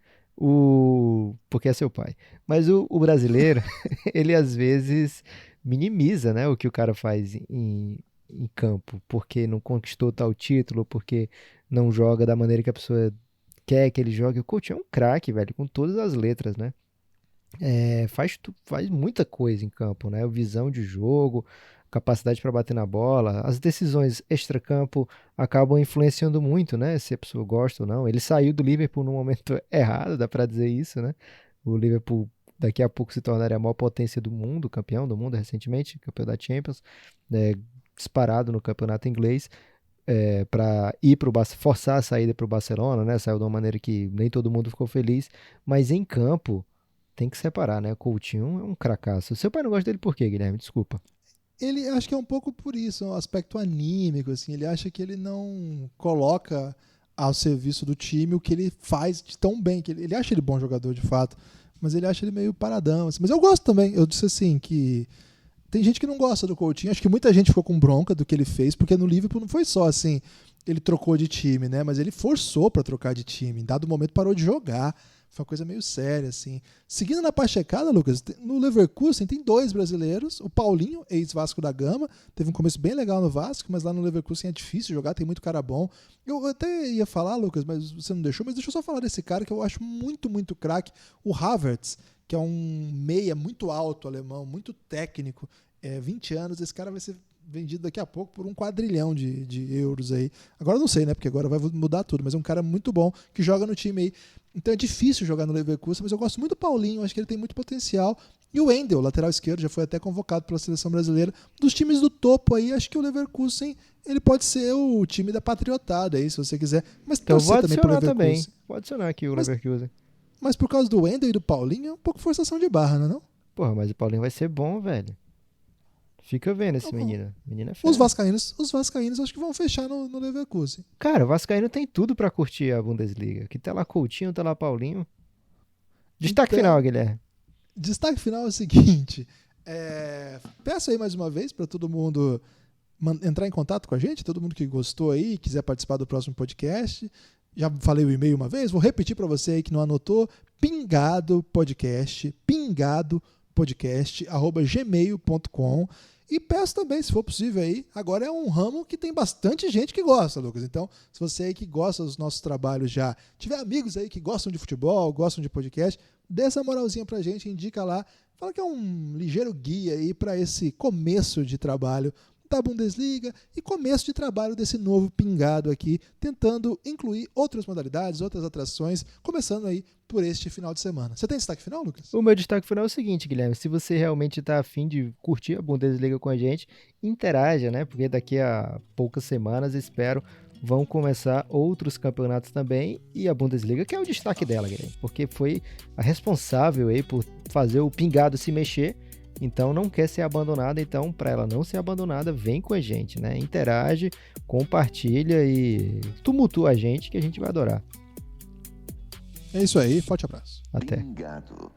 Porque é seu pai. Mas o brasileiro, ele às vezes minimiza, né, o que o cara faz em campo, porque não conquistou tal título, porque não joga da maneira que a pessoa quer que ele jogue. O Coutinho é um craque, velho, com todas as letras, né? Faz muita coisa em campo, né? Visão de jogo, capacidade para bater na bola. As decisões extracampo acabam influenciando muito, né? Se a pessoa gosta ou não. Ele saiu do Liverpool no momento errado, dá para dizer isso, né? O Liverpool daqui a pouco se tornaria a maior potência do mundo, campeão do mundo recentemente, campeão da Champions, né? Disparado no campeonato inglês. Para ir forçar a saída para o Barcelona, né? Saiu de uma maneira que nem todo mundo ficou feliz, mas em campo tem que separar, né? O Coutinho é um cracaço. Seu pai não gosta dele por quê, Guilherme? Desculpa. Ele acho que é um pouco por isso, um aspecto anímico, assim. Ele acha que ele não coloca ao serviço do time o que ele faz de tão bem. Que ele acha ele bom jogador, de fato, mas ele acha ele meio paradão. Assim. Mas eu gosto também. Eu disse assim que tem gente que não gosta do Coutinho. Acho que muita gente ficou com bronca do que ele fez, porque no Liverpool não foi só assim, ele trocou de time, né? Mas ele forçou para trocar de time. Em dado momento parou de jogar. Foi uma coisa meio séria, assim. Seguindo na pachecada, Lucas, no Leverkusen tem 2 brasileiros. O Paulinho, ex-Vasco da Gama, teve um começo bem legal no Vasco, mas lá no Leverkusen é difícil jogar, tem muito cara bom. Eu até ia falar, Lucas, mas você não deixou, mas deixa eu só falar desse cara que eu acho muito, muito craque, o Havertz, que é um meia muito alto alemão, muito técnico, 20 anos, esse cara vai ser vendido daqui a pouco por 1 quadrilhão de euros aí. Agora eu não sei, né? Porque agora vai mudar tudo, mas é um cara muito bom que joga no time aí. Então é difícil jogar no Leverkusen, mas eu gosto muito do Paulinho, acho que ele tem muito potencial. E o Wendel, lateral esquerdo, já foi até convocado pela seleção brasileira. Dos times do topo aí, acho que o Leverkusen ele pode ser o time da patriotada aí, se você quiser. Mas então vou também pro Leverkusen. Também. Vou adicionar aqui o Leverkusen. Mas por causa do Wendel e do Paulinho, é um pouco forçação de barra, não é não? Porra, mas o Paulinho vai ser bom, velho. Fica vendo esse menino. Menino é fera. Os vascaínos acho que vão fechar no Leverkusen. Cara, o vascaíno tem tudo pra curtir a Bundesliga. Que tá lá Coutinho, tá lá Paulinho. Destaque final, Guilherme. Destaque final é o seguinte. Peço aí mais uma vez para todo mundo entrar em contato com a gente, todo mundo que gostou aí, quiser participar do próximo podcast. Já falei o e-mail uma vez, vou repetir para você aí que não anotou, pingadopodcast@gmail.com. E peço também, se for possível aí, agora é um ramo que tem bastante gente que gosta, Lucas. Então, se você aí que gosta dos nossos trabalhos já, tiver amigos aí que gostam de futebol, gostam de podcast, dê essa moralzinha pra gente, indica lá, fala que é um ligeiro guia aí para esse começo de trabalho da Bundesliga e começo de trabalho desse novo Pingado aqui, tentando incluir outras modalidades, outras atrações, começando aí por este final de semana. Você tem destaque final, Lucas? O meu destaque final é o seguinte, Guilherme, se você realmente está afim de curtir a Bundesliga com a gente, interaja, né? Porque daqui a poucas semanas, espero, vão começar outros campeonatos também e a Bundesliga, que é o destaque dela, Guilherme, porque foi a responsável aí por fazer o Pingado se mexer. Então não quer ser abandonada, então para ela não ser abandonada, vem com a gente, né? Interage, compartilha e tumultua a gente que a gente vai adorar. É isso aí, forte abraço. Até. Pingado.